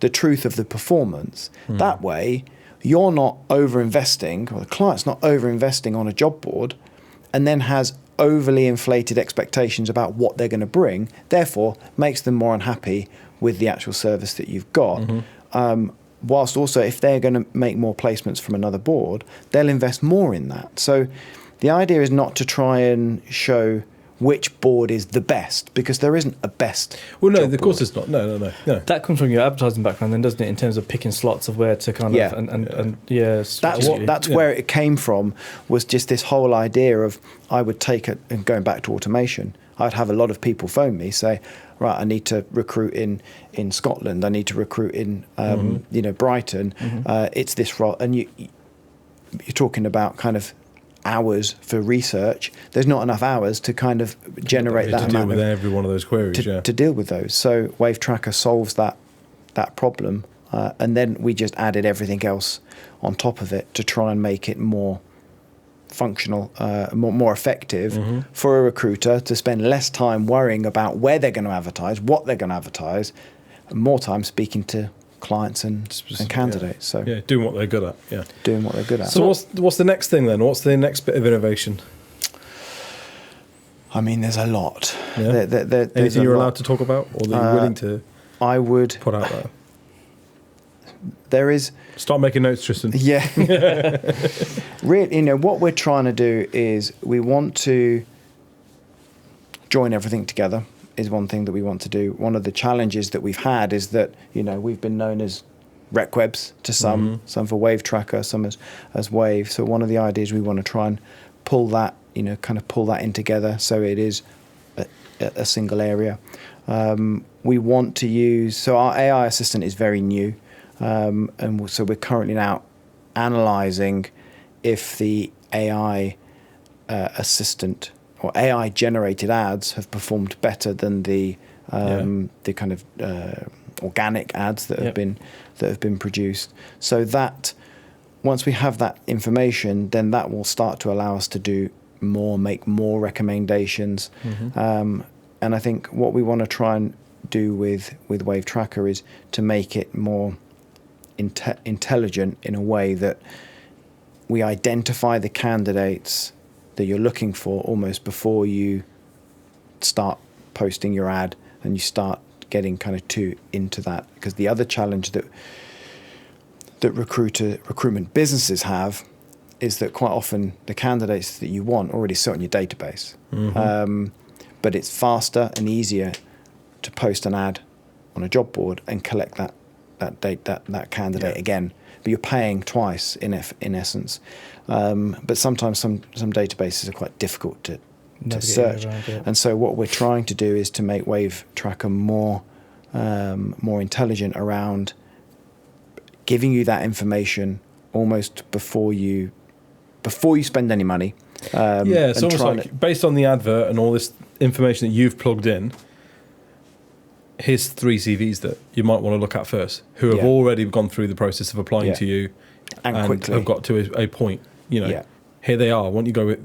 truth of the performance. That way, you're not over-investing, or the client's not over-investing on a job board and then has overly inflated expectations about what they're going to bring, therefore makes them more unhappy with the actual service that you've got. Whilst also, if they're going to make more placements from another board, they'll invest more in that. So the idea is not to try and show which board is the best, because there isn't a best. Well, no, of course it's not. No. That comes from your advertising background, then, doesn't it? In terms of picking slots of where to kind of and that's where it came from. Was just this whole idea of I would take it, and going back to automation, I'd have a lot of people phone me say, right, I need to recruit in Scotland. I need to recruit in Brighton. It's this role, and you're talking about kind of hours for research. There's not enough hours to kind of generate that amount to deal with every one of those queries to deal with those. So Wave Tracker solves that problem, and then we just added everything else on top of it to try and make it more functional, more effective for a recruiter to spend less time worrying about where they're going to advertise, what they're going to advertise, and more time speaking to clients and candidates. So doing what they're good at. Doing what they're good at. So what's the next thing then? What's the next bit of innovation? I mean, there's a lot. Yeah. Anything you're allowed to talk about, or that you're willing to? I would put out there. There is. Start making notes, Tristan. Yeah. Really, what we're trying to do is we want to join everything together. Is one thing that we want to do. One of the challenges that we've had is that we've been known as RecWebs to some for Wave Tracker, some as Wave. So one of the ideas we want to try and pull that pull that in together so it is a single area. We want to use, so our AI assistant is very new, and so we're currently now analysing if the AI assistant or AI generated ads have performed better than the kind of organic ads that have been produced. So that once we have that information, then that will start to allow us to do more, make more recommendations. Mm-hmm. And I think what we want to try and do with Wave Tracker is to make it more intelligent in a way that we identify the candidates that you're looking for almost before you start posting your ad and you start getting kind of into that. Because the other challenge that recruitment businesses have is that quite often the candidates that you want already sit on your database. Mm-hmm. But it's faster and easier to post an ad on a job board and collect that candidate again. But you're paying twice in essence. But sometimes some databases are quite difficult to search. Around, yeah. And so what we're trying to do is to make Wave Tracker more intelligent around giving you that information almost before you spend any money. It's almost like based on the advert and all this information that you've plugged in, here's 3 CVs that you might want to look at first, who have already gone through the process of applying to you and quickly have got to a point. Here they are. Why don't you go with?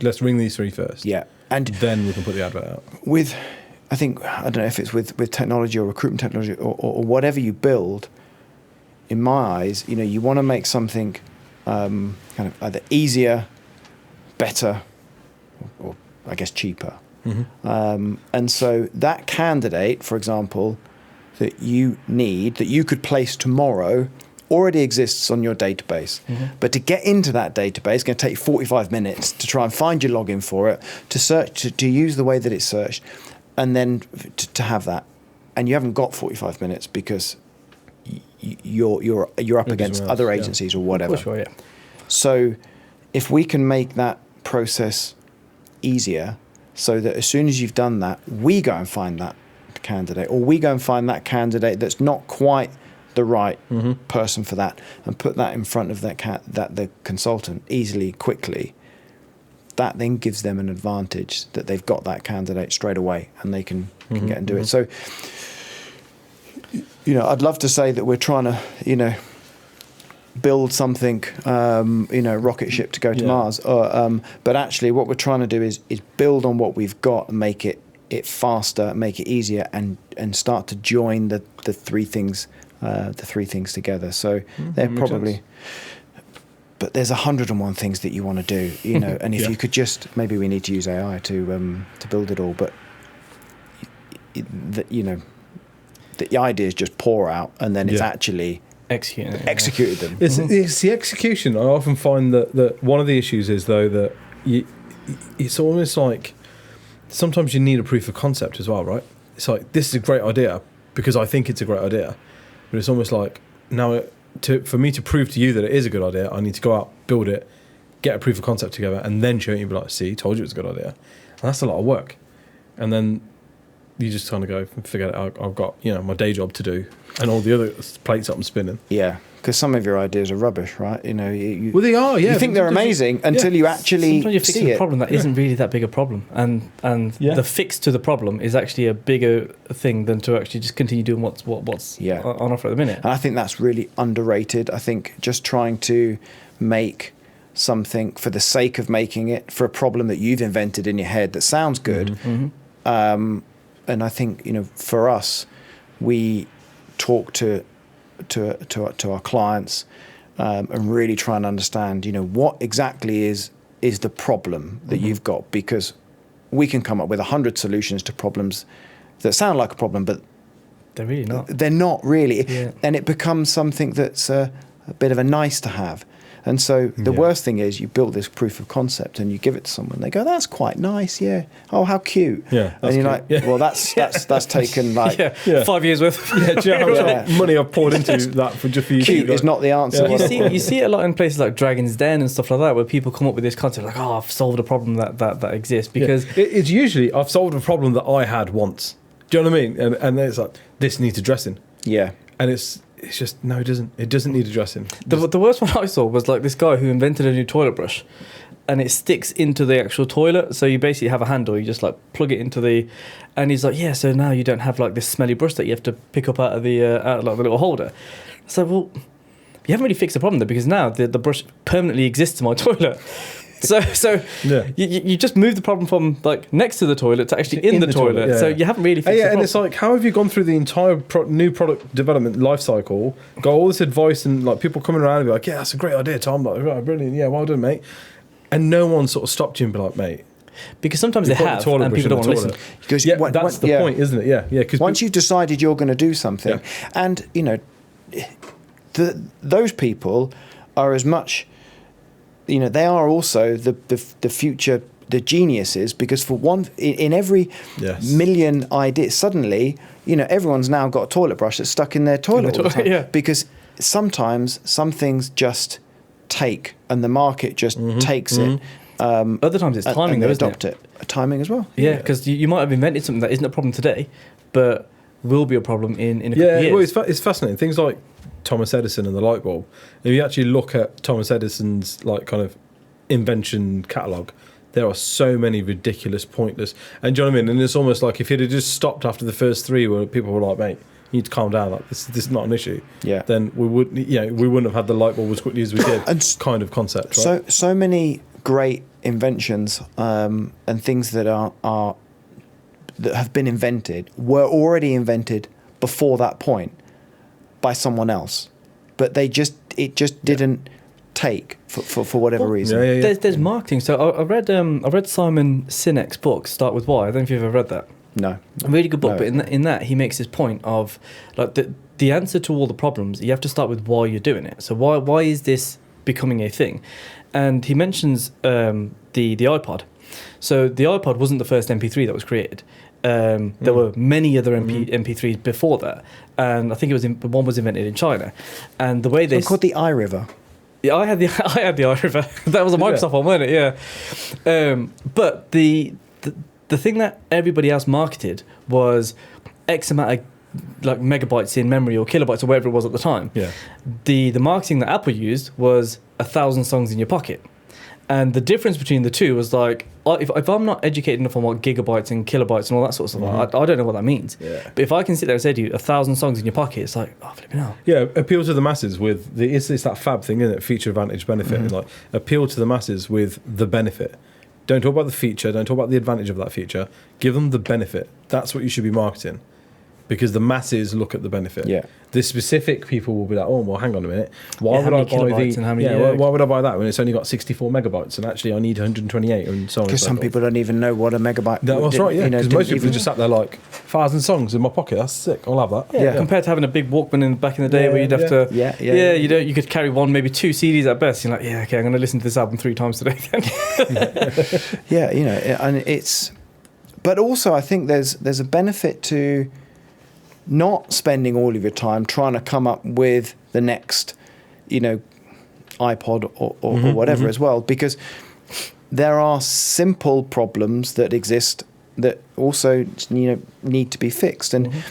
Let's ring these 3 first. Yeah, and then we can put the advert out. I don't know if it's with technology or recruitment technology or whatever you build. In my eyes, you want to make something kind of either easier, better, or I guess cheaper. Mm-hmm. And so that candidate, for example, that you need, that you could place tomorrow, already exists on your database. Mm-hmm. But to get into that database, it's going to take 45 minutes to try and find your login for it, to search, to use the way that it's searched, and then to have that. And you haven't got 45 minutes because you're up against other agencies or whatever. For sure, yeah. So if we can make that process easier so that as soon as you've done that, we go and find that candidate, or we go and find that candidate that's not quite the right person for that, and put that in front of that the consultant easily, quickly, that then gives them an advantage that they've got that candidate straight away and they can get and do it. So, I'd love to say that we're trying to, build something, rocket ship to go to Mars. But actually what we're trying to do is build on what we've got and make it faster, make it easier, and start to join the 3 things together. So they're probably... But there's 101 things that you want to do, and if you could just... Maybe we need to use AI to build it all, but, the ideas just pour out, and then it's actually... executed them. It's the execution. I often find that one of the issues is, though, that it's almost like sometimes you need a proof of concept as well, right? It's like, this is a great idea because I think it's a great idea, but it's almost like now for me to prove to you that it is a good idea, I need to go out, build it, get a proof of concept together, and then show it you, be like, see, told you it's a good idea. And that's a lot of work. And then you just kind of go, forget it, I've got my day job to do and all the other plates up and spinning. Yeah, because some of your ideas are rubbish, right? Well, they are, yeah. You think they're amazing until you actually Sometimes you're fixing see a problem that isn't really that big a problem, and the fix to the problem is actually a bigger thing than to actually just continue doing what's on offer at the minute. And I think that's really underrated. I think just trying to make something for the sake of making it, for a problem that you've invented in your head that sounds good. And I think, for us, we talk to our clients and really try and understand, what exactly is the problem that you've got, because we can come up with 100 solutions to problems that sound like a problem, but they're really not. They're not really. Yeah. And it becomes something that's a bit of a nice to have. And so the worst thing is you build this proof of concept and you give it to someone. They go, "That's quite nice, yeah. Oh, how cute." Yeah, and you're like, "Well, that's taken like 5 years worth." Do you know how much money I've poured into that for just for you? Cute is not the answer. You see it a lot in places like Dragon's Den and stuff like that, where people come up with this concept like, "Oh, I've solved a problem that exists," because it's usually I've solved a problem that I had once. Do you know what I mean? And then it's like, this needs addressing. Yeah, and it's just, no, it doesn't. It doesn't need addressing. The worst one I saw was like this guy who invented a new toilet brush, and it sticks into the actual toilet. So you basically have a handle. You just like plug it into the, and he's like, so now you don't have like this smelly brush that you have to pick up out of the little holder. So well, you haven't really fixed the problem there, because now the brush permanently exists in my toilet. So Yeah. you just move the problem from like next to the toilet to actually in the toilet. yeah. So you haven't really fixed the And problem. it's like, how have you gone through the entire new product development life cycle, got all this advice and like people coming around and be like, yeah, that's a great idea, Tom. Like, right, brilliant. Yeah, well done, mate. And no one sort of stopped you and be like, mate. Because sometimes they put the have, toilet and brush people in don't the want to listen. toilet. Because Yeah, that's the point, isn't it? Yeah, yeah. Because once you've decided you're going to do something, and you know, those people are as much, you know, they are also the future, the geniuses, because for one, in every million ideas, suddenly, you know, everyone's now got a toilet brush that's stuck in their toilet all the time. Yeah. Because sometimes some things just take, and the market just takes it. Other times it's timing, and though, they isn't adopt it. Timing as well. Yeah, because you might have invented something that isn't a problem today, but will be a problem in a couple of years. Well, it's fascinating. Things like Thomas Edison and the light bulb. If you actually look at Thomas Edison's like kind of invention catalogue, there are so many ridiculous, pointless. And do you know what I mean? And it's almost like if he'd have just stopped after the first three, where people were like, "Mate, you need to calm down. Like this is not an issue." Yeah. Then we wouldn't have had the light bulb as quickly as we did. And kind of concept. Right? So many great inventions and things that are that have been invented were already invented before that point by someone else, but it just didn't take for whatever reason. Yeah. There's marketing. So I read Simon Sinek's book, Start With Why. I don't know if you've ever read that. No. A really good book, No. but in that he makes his point of like the answer to all the problems. You have to start with why you're doing it. So why is this becoming a thing? And he mentions the iPod. So the iPod wasn't the first MP3 that was created. There were many other MP3s before that, and I think one was invented in China. And the way It's called the iRiver. Yeah, I had the iRiver. That was a Microsoft one, wasn't it? Yeah. But the thing that everybody else marketed was X amount of like megabytes in memory or kilobytes or whatever it was at the time. Yeah. The marketing that Apple used was 1,000 songs in your pocket. And the difference between the two was like, if I'm not educated enough on what gigabytes and kilobytes and all that sort of stuff, I don't know what that means. Yeah. But if I can sit there and say to you 1,000 songs in your pocket, it's like, oh, flipping hell. Yeah, appeal to the masses with it's that fab thing, isn't it? Feature, advantage, benefit. Like appeal to the masses with the benefit. Don't talk about the feature. Don't talk about the advantage of that feature. Give them the benefit. That's what you should be marketing, because the masses look at the benefit. Yeah. The specific people will be like, oh, well, hang on a minute. Why Yeah, would how I many buy kilobytes and how many- why would I buy that when it's only got 64 megabytes and actually I need 128 and so on? Because some people don't even know what a megabyte. That's right. Yeah. Because didn't most people even- just sat there like 1,000 songs in my pocket. That's sick. I'll have that. Yeah, compared to having a big Walkman back in the day where you'd have to... Yeah. You could carry one, maybe two CDs at best. You're like, yeah, okay, I'm going to listen to this album 3 times today then. Yeah, you know, and it's... But also I think there's a benefit to not spending all of your time trying to come up with the next, you know, iPod or whatever as well, because there are simple problems that exist that also, you know, need to be fixed. And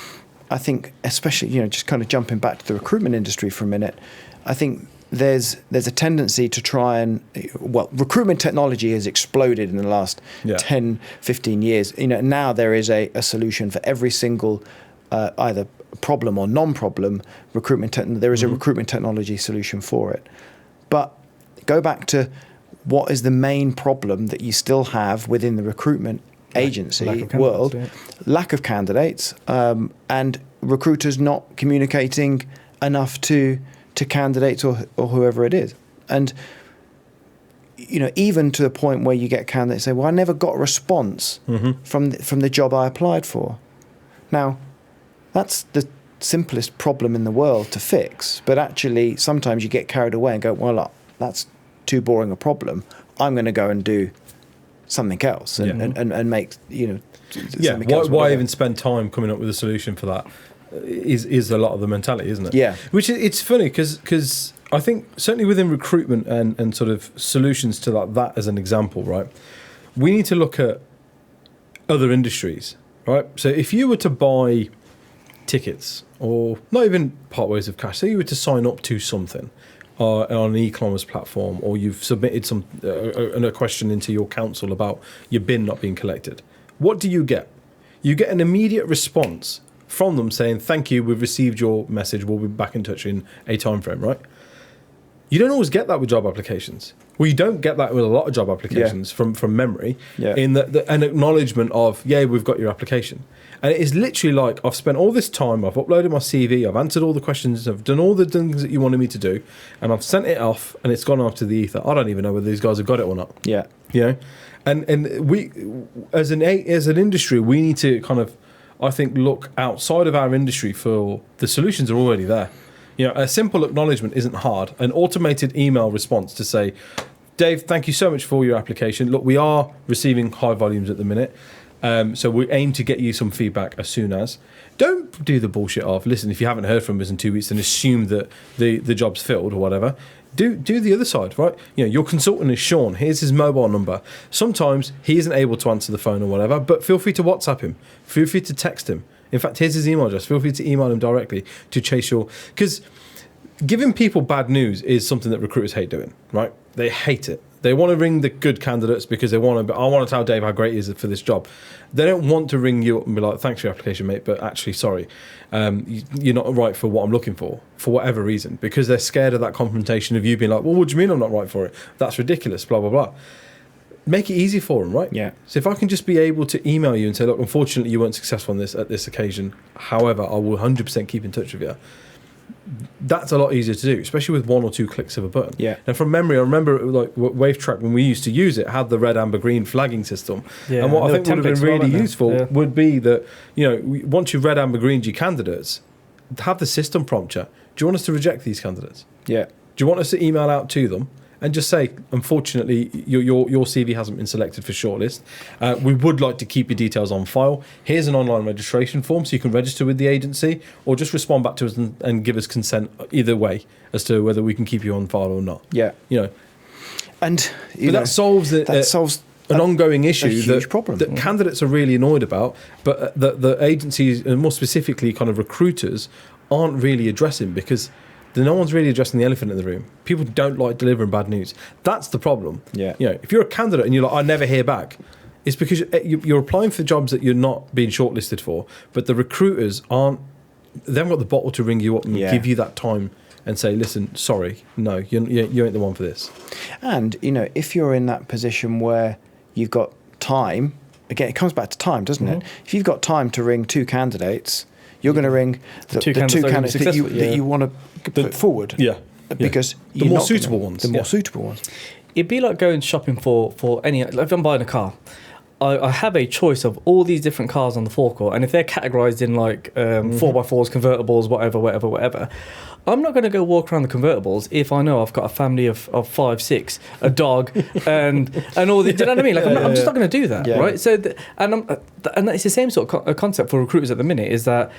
I think, especially, you know, just kind of jumping back to the recruitment industry for a minute, I think there's a tendency to try and, well, recruitment technology has exploded in the last 10, 15 years. You know, now there is a solution for every single either problem or non-problem recruitment. There is a recruitment technology solution for it. But go back to what is the main problem that you still have within the recruitment agency world? Lack of candidates, and recruiters not communicating enough to candidates or whoever it is. And you know, even to the point where you get candidates say, "Well, I never got a response from the job I applied for." Now, that's the simplest problem in the world to fix, but actually sometimes you get carried away and go, well, that's too boring a problem. I'm going to go and do something else and make, you know, something else. Why even spend time coming up with a solution for that is a lot of the mentality, isn't it? Yeah. Which it's funny because I think certainly within recruitment and sort of solutions to that as an example, right? We need to look at other industries, right? So if you were to buy tickets, or not even part ways of cash, say you were to sign up to something on an e-commerce platform, or you've submitted a question into your council about your bin not being collected, what do you get? You get an immediate response from them saying, thank you, we've received your message, we'll be back in touch in a time frame, right? You don't always get that with job applications. Well, you don't get that with a lot of job applications from memory. Yeah. In an acknowledgement of, yeah, we've got your application. And it is literally like, I've spent all this time, I've uploaded my CV, I've answered all the questions, I've done all the things that you wanted me to do, and I've sent it off, and it's gone off to the ether. I don't even know whether these guys have got it or not. Yeah. You know? And we, as an industry, we need to kind of, I think, look outside of our industry for the solutions are already there. You know, a simple acknowledgement isn't hard. An automated email response to say, Dave, thank you so much for your application. Look, we are receiving high volumes at the minute. So we aim to get you some feedback as soon as. Don't do the bullshit of, listen, if you haven't heard from us in 2 weeks, then assume that the job's filled or whatever. Do the other side, right? You know, your consultant is Sean. Here's his mobile number. Sometimes he isn't able to answer the phone or whatever, but feel free to WhatsApp him. Feel free to text him. In fact, here's his email address. Feel free to email him directly to chase your... Because giving people bad news is something that recruiters hate doing, right? They hate it. They want to ring the good candidates because they want to... I want to tell Dave how great he is for this job. They don't want to ring you up and be like, thanks for your application, mate, but actually, sorry, you're not right for what I'm looking for whatever reason, because they're scared of that confrontation of you being like, well, what do you mean I'm not right for it? That's ridiculous, blah, blah, blah. Make it easy for them, right? Yeah. So if I can just be able to email you and say, look, unfortunately, you weren't successful on this at this occasion. However, I will 100% keep in touch with you. That's a lot easier to do, especially with 1 or 2 clicks of a button. Yeah. And from memory, I remember like Wavid when we used to use it, had the red, amber, green flagging system. Yeah, and what I there think were would have been templates, really weren't useful there? Yeah. would be that, you know, once you've red, amber, greened your candidates, have the system prompt you. Do you want us to reject these candidates? Yeah. Do you want us to email out to them and just say, unfortunately, your CV hasn't been selected for shortlist. We would like to keep your details on file. Here's an online registration form so you can register with the agency, or just respond back to us and give us consent either way as to whether we can keep you on file or not. Yeah. You know, And that solves an ongoing issue, huge problem. that candidates are really annoyed about, but the agencies, and more specifically kind of recruiters, aren't really addressing, because no one's really addressing the elephant in the room. People don't like delivering bad news. That's the problem. Yeah. You know, if you're a candidate and you're like, I never hear back, it's because you're applying for jobs that you're not being shortlisted for, but the recruiters aren't, they haven't got the bottle to ring you up and give you that time and say, listen, sorry, no, you ain't the one for this. And, you know, if you're in that position where you've got time, again, it comes back to time, doesn't it? If you've got time to ring 2 candidates, you're going to ring the two candidates that you want to put forward. Yeah. Because the more suitable ones. The more suitable ones. It'd be like going shopping for any... Like if I'm buying a car, I have a choice of all these different cars on the forecourt, and if they're categorised in like 4x4s, convertibles, whatever, I'm not going to go walk around the convertibles if I know I've got a family of 5, 6, a dog, and all the... Do you know what I mean? Like I'm just not going to do that, right? So and it's the same sort of concept for recruiters at the minute, is that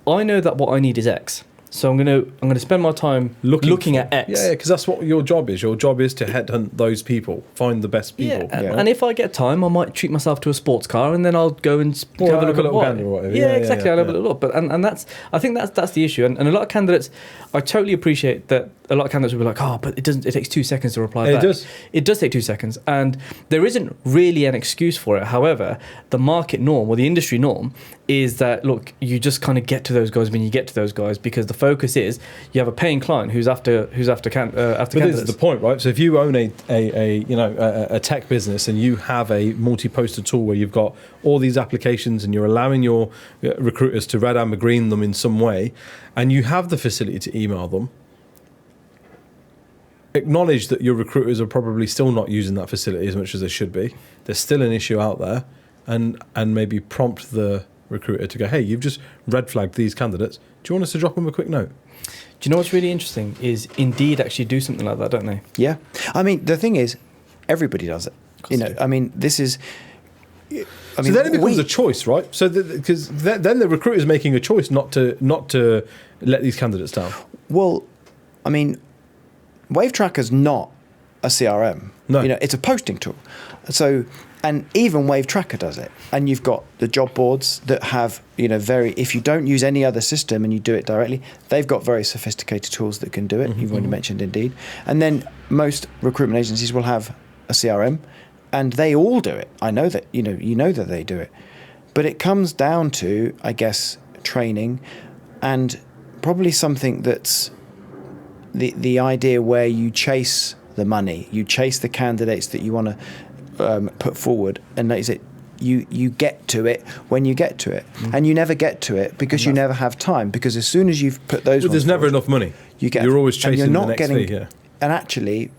I know that what I need is X. So I'm gonna spend my time looking at X. Yeah, because that's what your job is. Your job is to headhunt those people, find the best people. Yeah, and if I get time, I might treat myself to a sports car, and then I'll go and have a look at little gander or whatever. Yeah, exactly. I'll have a little look. But and that's, I think that's the issue. And a lot of candidates, I totally appreciate that. A lot of candidates will be like, oh, but it takes 2 seconds to reply back. It does take 2 seconds, and there isn't really an excuse for it. However, the market norm or the industry norm is that, look, you just kind of get to those guys when you get to those guys, because the focus is you have a paying client who's after candidates. This is the point, right? So if you own a tech business and you have a multi-poster tool where you've got all these applications and you're allowing your recruiters to red, amber, green them in some way, and you have the facility to email them, acknowledge that your recruiters are probably still not using that facility as much as they should be. There's still an issue out there, and maybe prompt the recruiter to go, hey, you've just red flagged these candidates. Do you want us to drop them a quick note? Do you know what's really interesting is Indeed actually do something like that, don't they? Yeah. I mean, the thing is, everybody does it. You know, I mean, this is... so then it becomes a choice, right? So because then the recruiter's making a choice not to let these candidates down. Well, I mean, Wave Tracker's not a CRM. No. You know, it's a posting tool. So, and even Wave Tracker does it. And you've got the job boards that have, you know, if you don't use any other system and you do it directly, they've got very sophisticated tools that can do it. You've already mentioned Indeed. And then most recruitment agencies will have a CRM, and they all do it. I know that, you know that they do it. But it comes down to, I guess, training, and probably something that's the idea where you chase the money. You chase the candidates that you want to put forward, and that is it. You get to it when you get to it, and you never get to it because you never have time. Because as soon as you've put those, there's never enough money. You're always chasing you're not the next getting, fee. Yeah. And actually,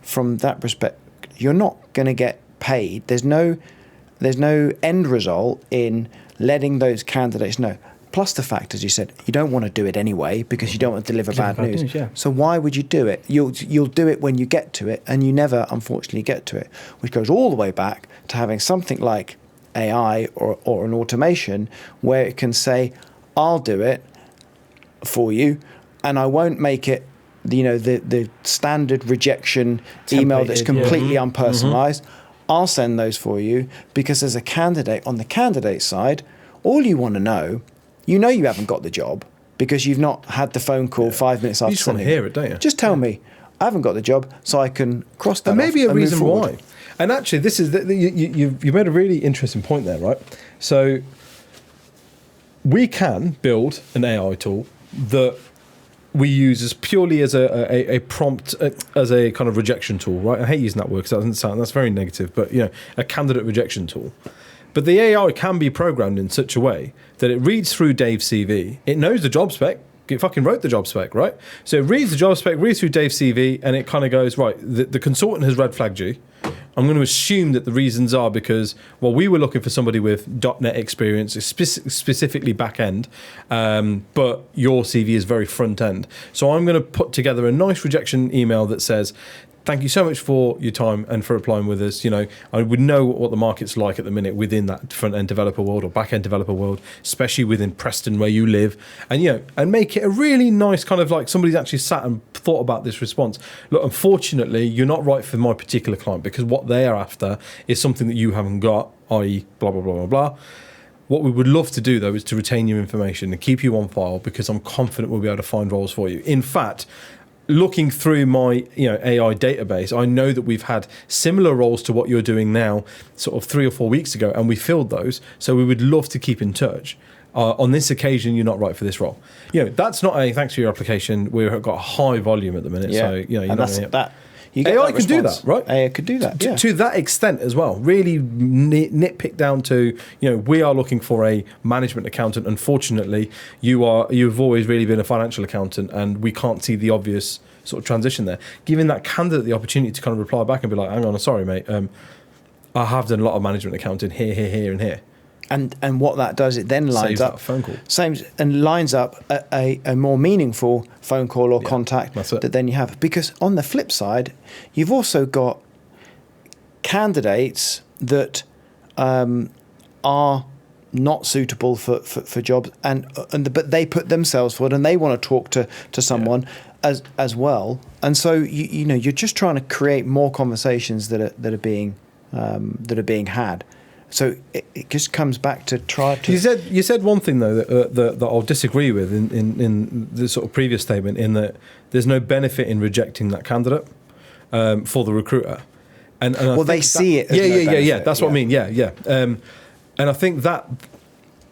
from that perspective, you're not going to get paid. There's no end result in letting those candidates know. Plus the fact, as you said, you don't want to do it anyway because you don't want to deliver bad news. Yeah. So why would you do it? You'll do it when you get to it, and you never, unfortunately, get to it. Which goes all the way back to having something like AI or an automation where it can say, "I'll do it for you, and I won't make it, the standard rejection email that's completely unpersonalized. I'll send those for you because as a candidate, on the candidate side, all you want to know, you haven't got the job because you've not had the phone call 5 minutes after. You just want to hear it, don't you? Just tell me, I haven't got the job, so I can cross that. There may be a reason why. why. And actually, this is you made a really interesting point there, right? So we can build an AI tool that we use as purely as a prompt, as a kind of rejection tool, right? I hate using that word because that's very negative, but a candidate rejection tool. But the AI can be programmed in such a way that it reads through Dave's CV, it knows the job spec. It fucking wrote the job spec, right? So it reads the job spec, reads through Dave's CV, and it kind of goes, right, the consultant has red flagged you. I'm going to assume that the reasons are because, well, we were looking for somebody with .NET experience, specifically back end, but your CV is very front end. So I'm going to put together a nice rejection email that says, thank you so much for your time and for applying with us. I would know what the market's like at the minute within that front-end developer world or back-end developer world, especially within Preston where you live, and make it a really nice kind of like somebody's actually sat and thought about this response. Look, unfortunately, you're not right for my particular client because what they are after is something that you haven't got, i.e. blah, blah, blah, blah, blah. What we would love to do, though, is to retain your information and keep you on file because I'm confident we'll be able to find roles for you. In fact, looking through my AI database, I know that we've had similar roles to what you're doing now sort of 3 or 4 weeks ago, and we filled those. So we would love to keep in touch. On this occasion, you're not right for this role. That's not a thanks for your application. We've got a high volume at the minute. Yeah. So, you're and not that. You get AI that can do response. that, right? AI could do that, yeah. To that extent as well. Really nitpick down to, we are looking for a management accountant. Unfortunately, you've always really been a financial accountant, and we can't see the obvious sort of transition there. Giving that candidate the opportunity to kind of reply back and be like, hang on, sorry, mate. I have done a lot of management accounting here, and here. And what that does, it then lines Saves up that phone call. and lines up a more meaningful phone call or contact that then you have. Because on the flip side, you've also got candidates that are not suitable for jobs, but they put themselves forward and they want to talk to someone as well. And so you're just trying to create more conversations that are being had. So it just comes back to try to. You said one thing though that I'll disagree with in the sort of previous statement, in that there's no benefit in rejecting that candidate for the recruiter, and they see it. As yeah. That's what I mean. Yeah. And I think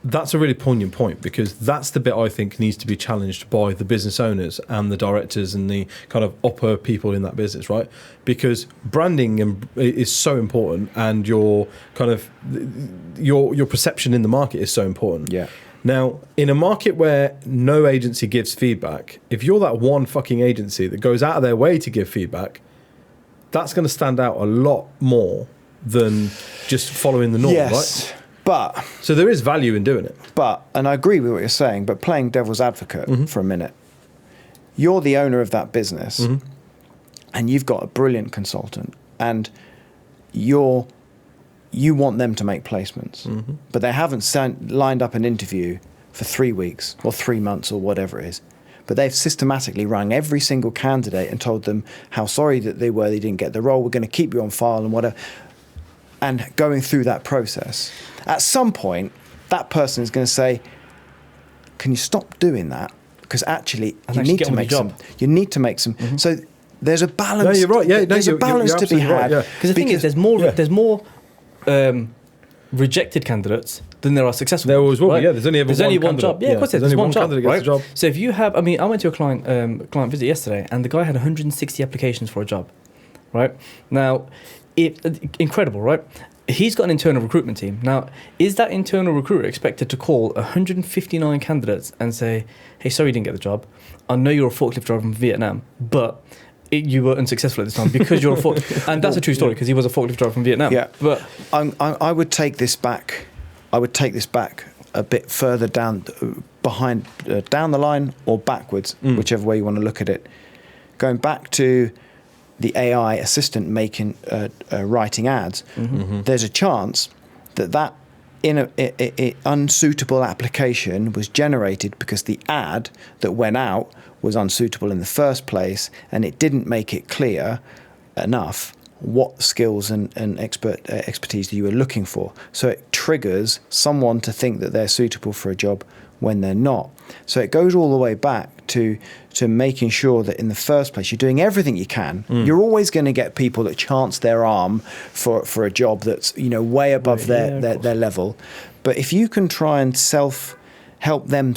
that's a really poignant point, because that's the bit I think needs to be challenged by the business owners and the directors and the kind of upper people in that business, right? Because branding is so important, and your kind of your perception in the market is so important. Yeah. Now, in a market where no agency gives feedback, if you're that one fucking agency that goes out of their way to give feedback, that's going to stand out a lot more than just following the norm, right? But so there is value in doing it. And I agree with what you're saying, but playing devil's advocate for a minute, you're the owner of that business, and you've got a brilliant consultant, and you want them to make placements, but they haven't lined up an interview for 3 weeks or 3 months or whatever it is. But they've systematically rung every single candidate and told them how sorry that they didn't get the role. We're going to keep you on file and whatever. And going through that process, at some point, that person is going to say, "Can you stop doing that? Because actually, you need to make some. You need to make some." So there's a balance. No, you're right. Yeah, there's a balance to be had. Right, Because the thing is, there's more rejected candidates than there are successful. There always will right? be. Yeah, there's only one job. Yeah, of course, there's only one job. candidate gets Right? the job. So if you have, I went to a client visit yesterday, and the guy had 160 applications for a job. right? Now, incredible, right? He's got an internal recruitment team. Now, is that internal recruiter expected to call 159 candidates and say, hey, sorry you didn't get the job. I know you're a forklift driver from Vietnam, but you were unsuccessful at this time because you're a forklift. And that's a true story because he was a forklift driver from Vietnam. Yeah, but I would take this back. I would take this back a bit further down the line or backwards, whichever way you want to look at it. Going back to the AI assistant writing ads, there's a chance that unsuitable application was generated because the ad that went out was unsuitable in the first place, and it didn't make it clear enough what skills and expertise that you were looking for. So it triggers someone to think that they're suitable for a job when they're not. So it goes all the way back to making sure that in the first place you're doing everything you can. You're always going to get people that chance their arm for a job that's way above their level. But if you can try and help them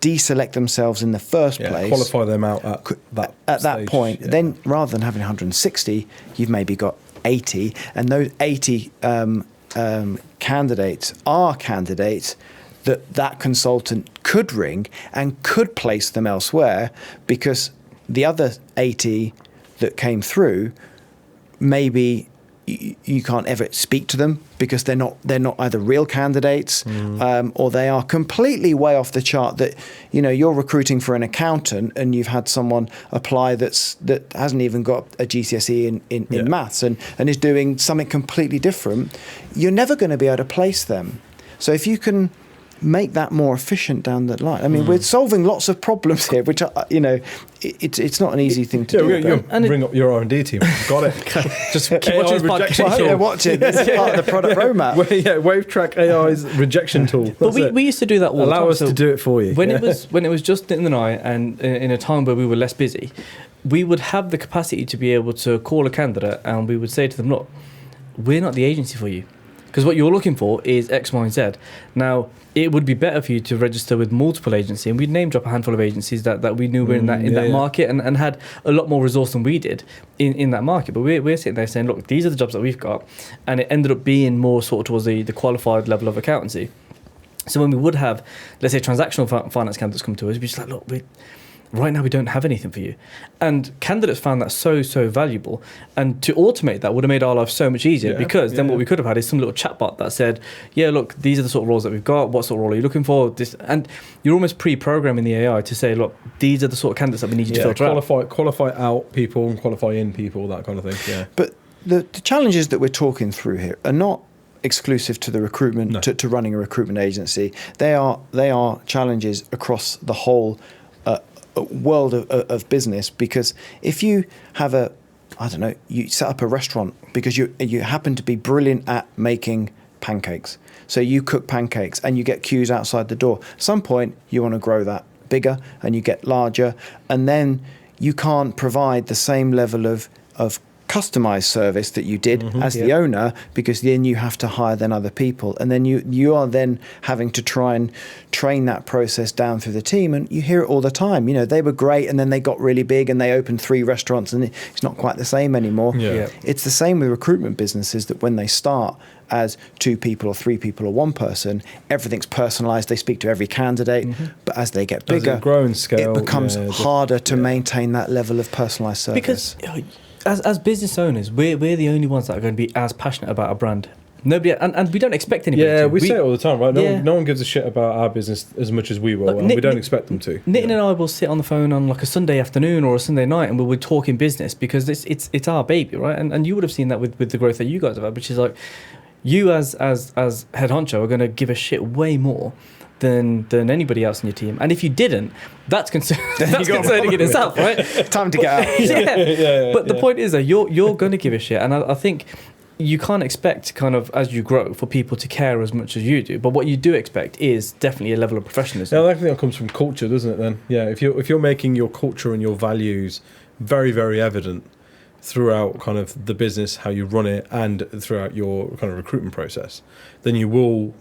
deselect themselves in the first place, qualify them out at that point, then rather than having 160, you've maybe got 80, and those 80 candidates are candidates that consultant could ring and could place them elsewhere, because the other 80 that came through, maybe you can't ever speak to them because they're not either real candidates or they are completely way off the chart. That you're recruiting for an accountant and you've had someone apply that hasn't even got a GCSE in maths and is doing something completely different. You're never going to be able to place them. So if you can make that more efficient down that line. I mean, we're solving lots of problems here, which it's not an easy thing to do. And bring up your R&D team. Got it. Just keep watching this podcast. I hope they're watching. This is part of the product roadmap. WaveTrack AI's rejection tool. But we used to do that all the time. Allow us to do it for you. When it was just Nitin and I, and in a time where we were less busy, we would have the capacity to be able to call a candidate and we would say to them, look, we're not the agency for you. Because what you're looking for is X, Y, and Z. Now, it would be better for you to register with multiple agencies, and we'd name drop a handful of agencies that we knew were in that market and had a lot more resource than we did in that market. But we're sitting there saying, look, these are the jobs that we've got, and it ended up being more sort of towards the qualified level of accountancy. So when we would have, let's say, transactional finance candidates come to us, we'd be just like, look, right now we don't have anything for you. And candidates found that so valuable. And to automate that would have made our life so much easier, because then what we could have had is some little chatbot that said, yeah, look, these are the sort of roles that we've got. What sort of role are you looking for? And you're almost pre-programming the AI to say, look, these are the sort of candidates that we need you to filter out. Qualify out people and qualify in people, that kind of thing. Yeah. But the challenges that we're talking through here are not exclusive to the recruitment, to running a recruitment agency. They are challenges across the whole world of business, because if you have you set up a restaurant because you happen to be brilliant at making pancakes, so you cook pancakes and you get queues outside the door. At some point you want to grow that bigger and you get larger, and then you can't provide the same level of customized service that you did as the owner, because then you have to hire then other people, and then you are then having to try and train that process down through the team. And you hear it all the time, they were great and then they got really big and they opened 3 restaurants and it's not quite the same anymore. It's the same with recruitment businesses, that when they start as 2 people or 3 people or 1 person, everything's personalized. They speak to every candidate, but as they get bigger, grow and scale, it becomes harder to maintain that level of personalized service. Because as business owners, we're the only ones that are going to be as passionate about our brand. Nobody, and we don't expect anybody to. Yeah, we say it all the time, right? No one gives a shit about our business as much as we will, and we don't expect them to. Nitin and I will sit on the phone on like a Sunday afternoon or a Sunday night, and we're talking business, because it's our baby, right? And you would have seen that with the growth that you guys have had, which is like, you as head honcho are going to give a shit way more than anybody else in your team. And if you didn't, that's concerning in itself, right? Time to get out. But the point is that you're going to give a shit, and I think you can't expect, kind of as you grow, for people to care as much as you do. But what you do expect is definitely a level of professionalism. Yeah, I think that comes from culture, doesn't it? Then, if you're making your culture and your values very, very evident throughout kind of the business, how you run it, and throughout your kind of recruitment process, then you will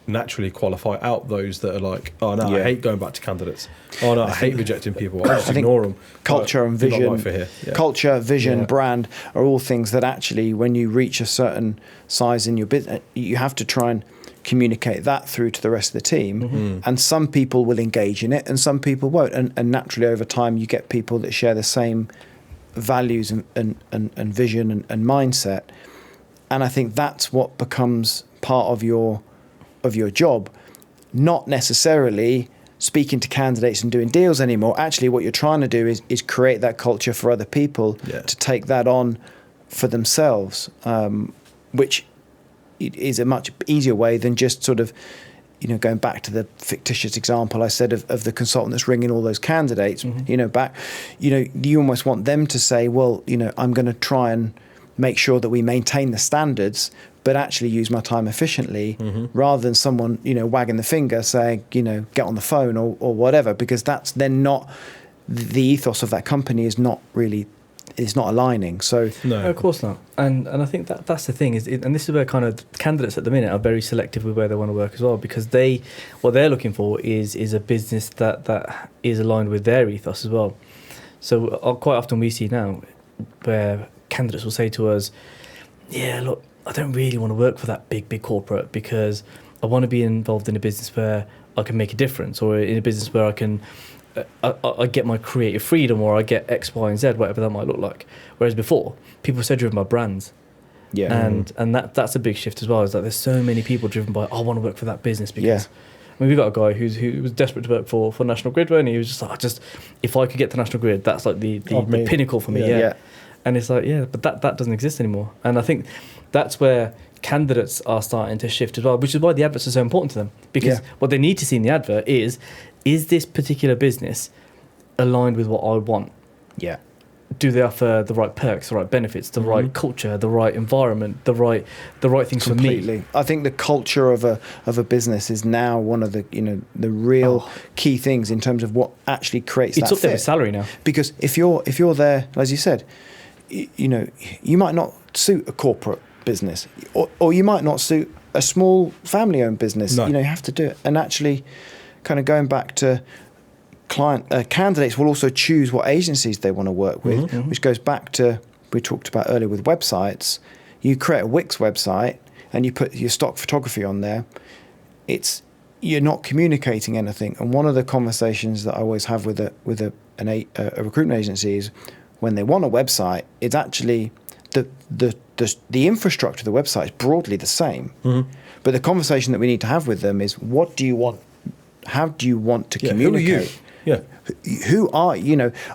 naturally qualify out those that are like, oh no, I Yeah. hate going back to candidates. Oh no, I hate rejecting people. I just I think ignore them. culture and vision, Yeah. culture, vision, Yeah. brand are all things that actually, when you reach a certain size in your business, you have to try and communicate that through to the rest of the team. And some people will engage in it, and some people won't. And naturally, over time, you get people that share the same values and vision and mindset. And I think that's what becomes part of your job, not necessarily speaking to candidates and doing deals anymore. Actually, what you're trying to do is create that culture for other people to take that on for themselves, which is a much easier way than just sort of, going back to the fictitious example I said of the consultant that's ringing all those candidates, you almost want them to say, well, I'm going to try and make sure that we maintain the standards, but actually use my time efficiently, rather than someone, wagging the finger saying, get on the phone or whatever, because that's then not the ethos of that company is not aligning. So No, of course not. And I think that's the thing and this is where kind of candidates at the minute are very selective with where they want to work as well, because what they're looking for is a business that is aligned with their ethos as well. So quite often we see now where candidates will say to us, yeah, look, I don't really want to work for that big corporate, because I want to be involved in a business where I can make a difference, or in a business where I can I get my creative freedom, or I get X, Y, and Z, whatever that might look like. Whereas before, people were so driven by brands. yeah, And that's a big shift as well. Is that there's so many people driven by, I want to work for that business because I mean, we've got a guy who was desperate to work for National Grid, and he was just like, if I could get to National Grid, that's like the pinnacle for me. Yeah. And it's like, but that doesn't exist anymore. And I think that's where candidates are starting to shift as well, which is why the adverts are so important to them, because what they need to see in the advert is this particular business aligned with what I want? Yeah. Do they offer the right perks, the right benefits, the right culture, the right environment, the right things Completely. for me? I think the culture of a business is now one of the the real key things in terms of what actually creates It's that up there fit. with salary now. Because if you're there, as you said, you might not suit a corporate business, or you might not suit a small family-owned business. No. You have to do it. And actually, kind of going back to candidates will also choose what agencies they want to work with, which goes back to we talked about earlier with websites. You create a Wix website and you put your stock photography on there. You're not communicating anything. And one of the conversations that I always have with a recruitment agency is when they want a website, it's actually the infrastructure of the website is broadly the same. But the conversation that we need to have with them is, what do you want? How do you want to communicate? Who are you? Yeah. Who are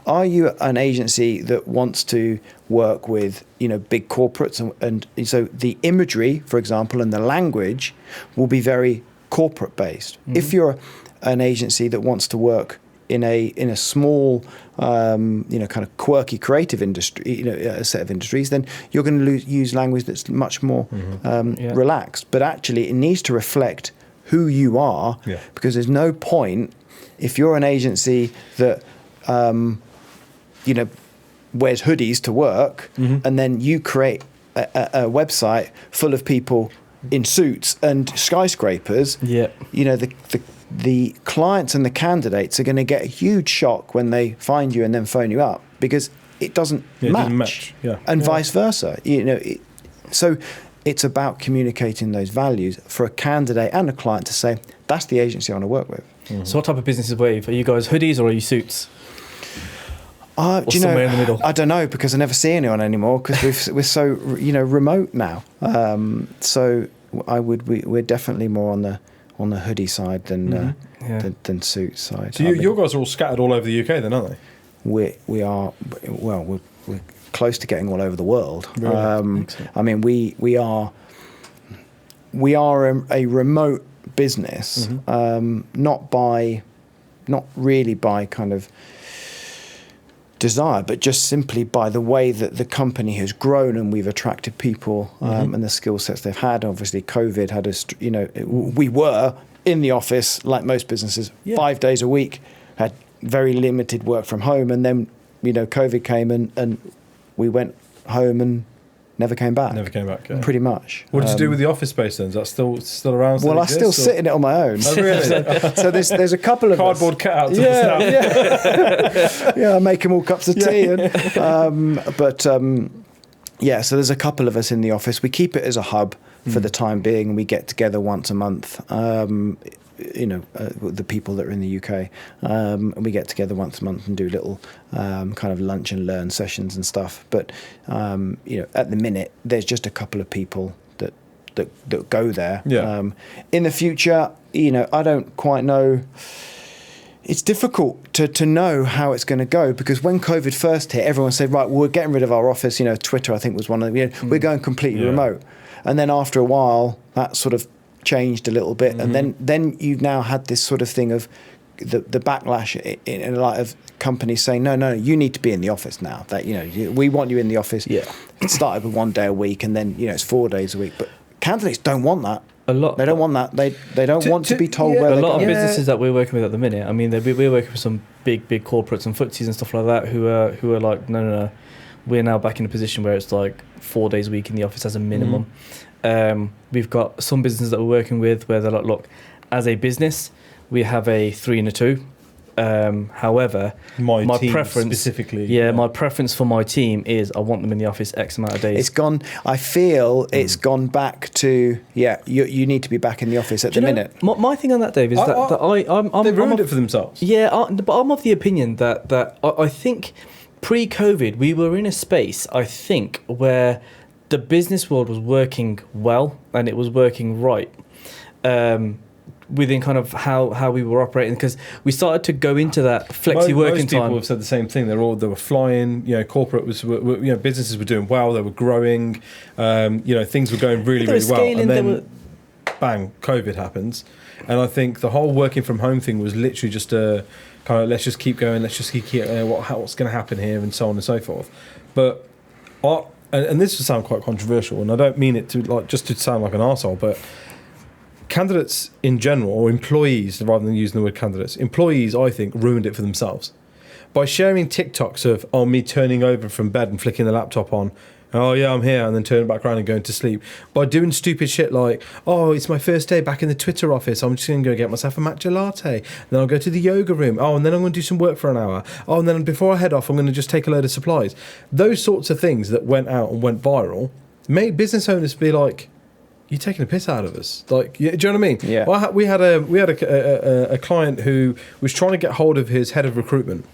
are you an agency that wants to work with big corporates, and so the imagery, for example, and the language will be very corporate based. If you're an agency that wants to work in a small kind of quirky creative industry, a set of industries, then you're going to use language that's much more relaxed. But actually, it needs to reflect who you are, because there's no point if you're an agency that wears hoodies to work, and then you create a website full of people in suits and skyscrapers. The clients and the candidates are going to get a huge shock when they find you and then phone you up, because it doesn't match. And vice versa. So it's about communicating those values for a candidate and a client to say, that's the agency I want to work with. So what type of business is Wave? Are you guys hoodies or are you suits? Or somewhere in the middle? I don't know, because I never see anyone anymore, because we're so remote now. So we're definitely more on the hoodie side than suit side. So your guys are all scattered all over the UK then, aren't they? We are, well, we're close to getting all over the world. Really? I mean, we are a remote business, not really by kind of desire, but just simply by the way that the company has grown and we've attracted people and the skill sets they've had. Obviously, COVID had us, we were in the office like most businesses 5 days a week, had very limited work from home, and then COVID came and we went home and never came back. Never came back. Yeah. Pretty much. What did you do with the office space then? Is that still around? Well, I still sit in it on my own. Oh, really? So there's a couple of Cardboard cutouts. Yeah, I make them all cups of tea. Yeah, so there's a couple of us in the office. We keep it as a hub for the time being, and we get together once a month. The people that are in the UK, and we get together once a month and do little kind of lunch and learn sessions and stuff. But at the minute, there's just a couple of people that go there. Yeah. In the future, I don't quite know. It's difficult to know how it's going to go, because when COVID first hit, everyone said, right, well, we're getting rid of our office. Twitter, I think, was one of them. We're going completely remote. And then after a while, that sort of changed a little bit. And then you've now had this sort of thing of the backlash in a lot of companies saying, no, you need to be in the office now. That we want you in the office. Yeah. It started with 1 day a week, and then it's 4 days a week. But candidates don't want that. They don't want that. They don't want to be told where a they're lot of going. businesses that we're working with at the minute. I mean, we're working with some big corporates and FTSEs and stuff like that who are like, no. We're now back in a position where it's like 4 days a week in the office as a minimum. We've got some businesses that we're working with where they're like, look, as a business, we have a 3 and a 2. However, my team preference specifically, my preference for my team is I want them in the office X amount of days. It's gone. I feel it's gone back to you need to be back in the office at the minute. My thing on that, Dave, is that they ruined it for themselves. Yeah, but I'm of the opinion that I think pre-COVID we were in a space, I think, where the business world was working well and it was working right. Within kind of how we were operating, because we started to go into that flexi working most people time. have said the same thing. They were flying. Corporate were businesses were doing well. They were growing. Things were going really well. And then, bang, COVID happens. And I think the whole working from home thing was literally just a kind of let's just keep going. Let's just keep what's going to happen here, and so on and so forth. But and this will sound quite controversial, and I don't mean it to just to sound like an arsehole, but candidates in general, or employees, rather than using the word candidates, employees, I think, ruined it for themselves. By sharing TikToks of me turning over from bed and flicking the laptop on, oh yeah, I'm here, and then turning back around and going to sleep. By doing stupid shit like, oh, it's my first day back in the Twitter office, I'm just going to go get myself a matcha latte, then I'll go to the yoga room, and then I'm going to do some work for an hour, and then before I head off, I'm going to just take a load of supplies. Those sorts of things that went out and went viral made business owners be like, you're taking a piss out of us. Like, do you know what I mean? Yeah. Well, we had a client who was trying to get hold of his head of recruitment.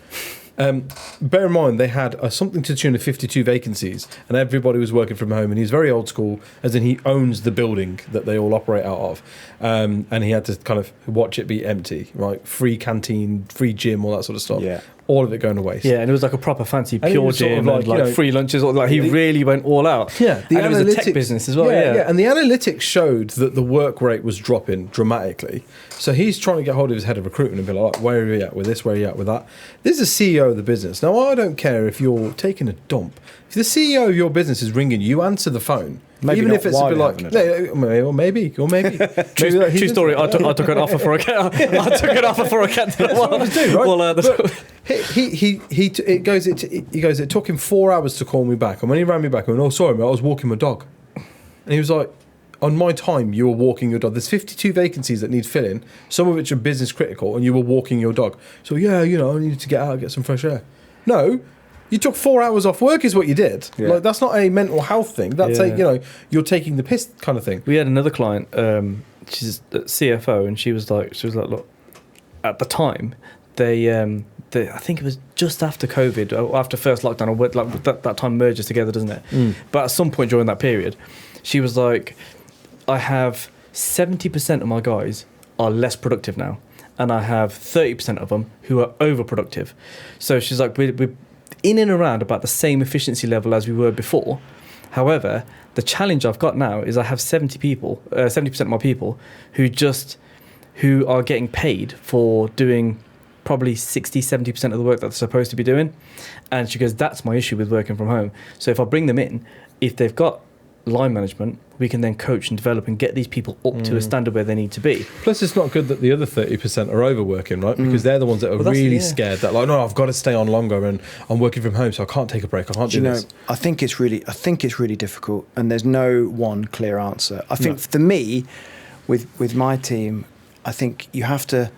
Bear in mind, they had something to the tune of 52 vacancies, and everybody was working from home. And he's very old school, as in he owns the building that they all operate out of. And he had to kind of watch it be empty, right? Free canteen, free gym, all that sort of stuff. Yeah. All of it going to waste. Yeah, and it was like a proper fancy And it pure was sort of gym, and free lunches. He really went all out. Yeah, and it was a tech business as well. Yeah, and the analytics showed that the work rate was dropping dramatically. So he's trying to get hold of his head of recruitment and be like, where are you at with this? Where are you at with that? This is the CEO of the business. Now, I don't care if you're taking a dump. If the CEO of your business is ringing you, answer the phone. Maybe even not if it's a bit like, maybe. True story. I took an offer for a cat. I took an offer for a cat. That's what I was doing, right? He goes, it took him 4 hours to call me back. And when he rang me back, I went, oh, sorry, mate, I was walking my dog. And he was like, on my time, you were walking your dog. There's 52 vacancies that need filling, some of which are business critical, and you were walking your dog. So, I needed to get out and get some fresh air. No, you took 4 hours off work is what you did. Yeah. Like, that's not a mental health thing. That's you're taking the piss kind of thing. We had another client, she's a CFO, and she was like, look, at the time, I think it was just after COVID, or after first lockdown, or that time merges together, doesn't it? But at some point during that period, she was like, I have 70% of my guys are less productive now, and I have 30% of them who are overproductive. So she's like, we're in and around about the same efficiency level as we were before. However, the challenge I've got now is I have 70% of my people who are getting paid for doing probably 60-70% of the work that they're supposed to be doing. And she goes, that's my issue with working from home. So if I bring them in, if they've got line management, we can then coach and develop and get these people up to a standard where they need to be. Plus, it's not good that the other 30% are overworking, right? Because they're the ones that are really scared that, like, no, I've got to stay on longer, and I'm working from home, so I can't take a break. I can't do this. I think it's really difficult, and there's no one clear answer. I think for me, with my team, I think you have to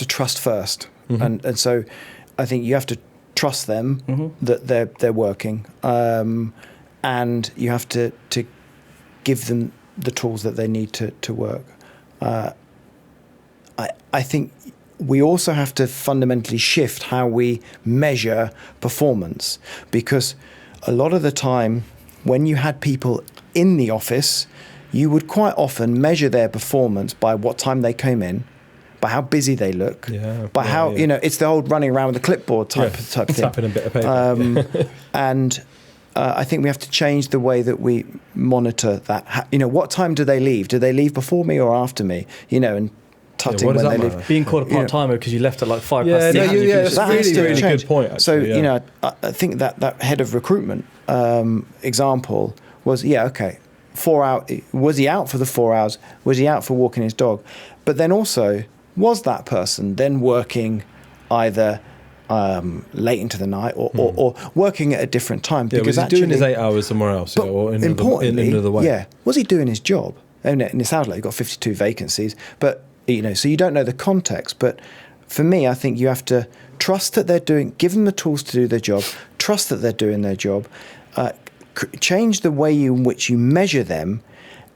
trust first, and so I think you have to trust them that they're working, and you have to give them the tools that they need to work. I think we also have to fundamentally shift how we measure performance, because a lot of the time when you had people in the office, you would quite often measure their performance by what time they came in, by how busy they look, by how it's the old running around with a clipboard type thing. Tapping a bit of paper. And I think we have to change the way that we monitor that. What time do they leave? Do they leave before me or after me? And tutting when they leave. Being called a part-timer because you left at like 5 past 6. That's a really good point. Actually, so, I think that head of recruitment example was, 4 hours. Was he out for the 4 hours? Was he out for walking his dog? But then also, was that person then working either late into the night or working at a different time? Because was he doing his 8 hours somewhere else, or in another way? Yeah, was he doing his job? And it sounds like you've got 52 vacancies, but so you don't know the context. But for me, I think you have to trust that give them the tools to do their job, trust that they're doing their job, change the way in which you measure them,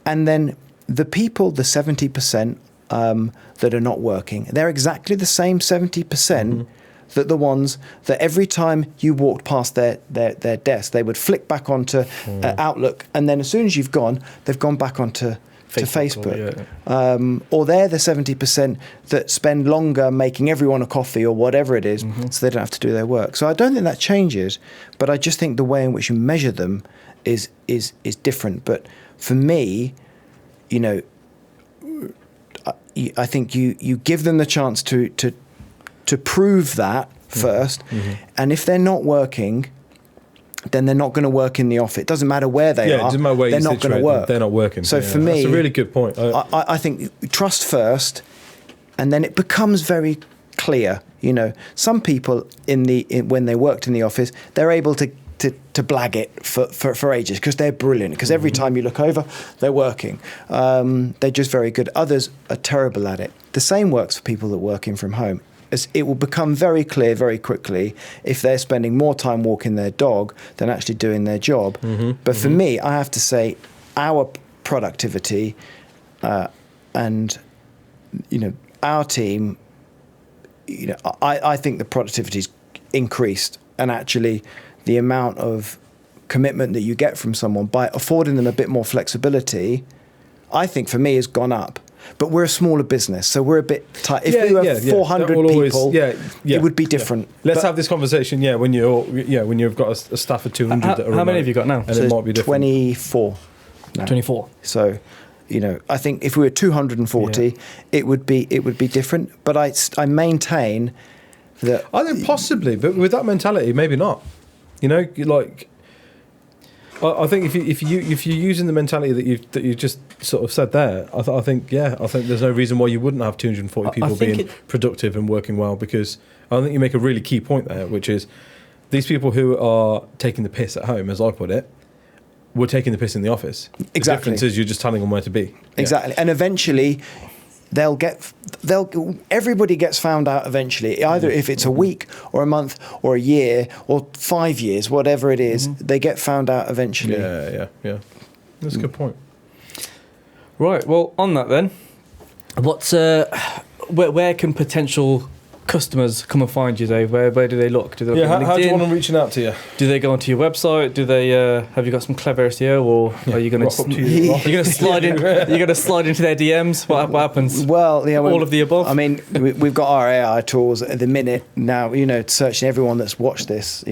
and then the people, the 70% that are not working, they're exactly the same 70% that the ones that every time you walked past their desk, they would flick back onto Outlook, and then as soon as you've gone, they've gone back onto Facebook. Or they're the 70% that spend longer making everyone a coffee or whatever it is, so they don't have to do their work. So I don't think that changes, but I just think the way in which you measure them is different. But for me, I think you give them the chance to prove that first, and if they're not working, then they're not going to work in the office. It doesn't matter where they are. It doesn't matter where they're not going to work. They're not working. So for me, that's a really good point. I think trust first, and then it becomes very clear. Some people when they worked in the office, they're able to blag it for ages because they're brilliant. Because every time you look over, they're working. They're just very good. Others are terrible at it. The same works for people that are working from home. It will become very clear very quickly if they're spending more time walking their dog than actually doing their job. But for me, I have to say our productivity and our team, I think the productivity's increased, and actually the amount of commitment that you get from someone by affording them a bit more flexibility, I think for me has gone up. But we're a smaller business, so we're a bit tight. If we were 400 people, it would be different. Let's have this conversation. When you've got a staff of 200 that are how many have you got now? And so it might be different. 24. Now. 24. So, I think if we were 240, it would be different. But I maintain that. I think possibly, but with that mentality, maybe not. I think if you're using the mentality that you just sort of said there, I think there's no reason why you wouldn't have 240 people being productive and working well, because I think you make a really key point there, which is these people who are taking the piss at home, as I put it, were taking the piss in the office. Exactly. The difference is you're just telling them where to be. Exactly, and eventually everybody gets found out eventually, either if it's a week or a month or a year or 5 years, whatever it is, they get found out eventually. Yeah. That's a good point. Right, well, on that then, what's where can potential customers come and find you, Dave? Where do they look? Do they look on LinkedIn? How do you want them reaching out to you? Do they go onto your website? Do they have you got some clever SEO, or are you going to slide in? You're going to slide into their DMs? What happens? Well, all of the above. I mean, we've got our AI tools at the minute now. Searching everyone that's watched this.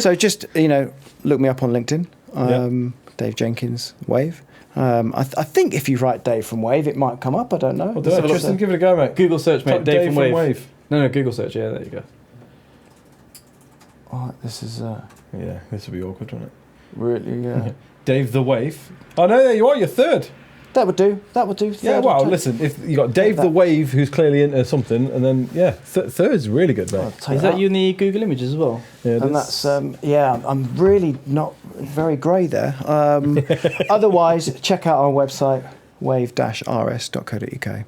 So just look me up on LinkedIn. Dave Jenkins, Wave. I think if you write Dave from Wave, it might come up. I don't know. Tristan, give it a go, mate. Google search, mate. Dave from Wave. No, Google search. Yeah, there you go. Oh, this is. This will be awkward, won't it? Really, yeah. Dave the Wave. Oh no, there you are. You're third. That would do. Yeah, Third well, or tenth. listen, if you got Dave the Wave, who's clearly into something, and then third's really good, mate. I'll take Is that you in the Google images as well? Yeah, And that's I'm really not very grey there. Otherwise, check out our website, wave-rs.co.uk.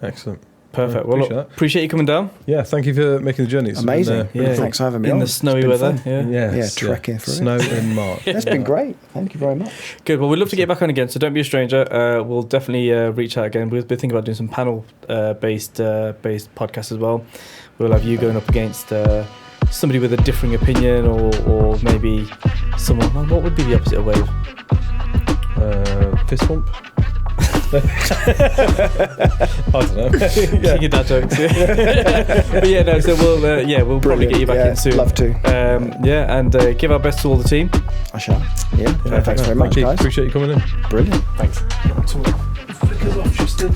excellent. Perfect. Yeah, Well, look, appreciate that. appreciate you coming down Yeah, thank you for making the journey. It's been, Amazing. yeah. Thanks for having me in on. the It's snowy been weather. fun. Yeah. Trekking through it. snow in March. It's been great. Thank you very much. Good. Well, we'd love to get back on again. So don't be a stranger. We'll definitely reach out again. We'll be thinking about doing some panel based podcasts as well. We'll have you going up against somebody with a differing opinion, or maybe someone. Well, what would be the opposite of Wave? Fist bump. I don't know. Your dad jokes. But yeah, no. So we'll probably get you back in soon. Love to. And give our best to all the team. I shall. Yeah. Thanks very much, Thank you. guys. Appreciate you coming in. Brilliant. Thanks. Flickers off, Justin.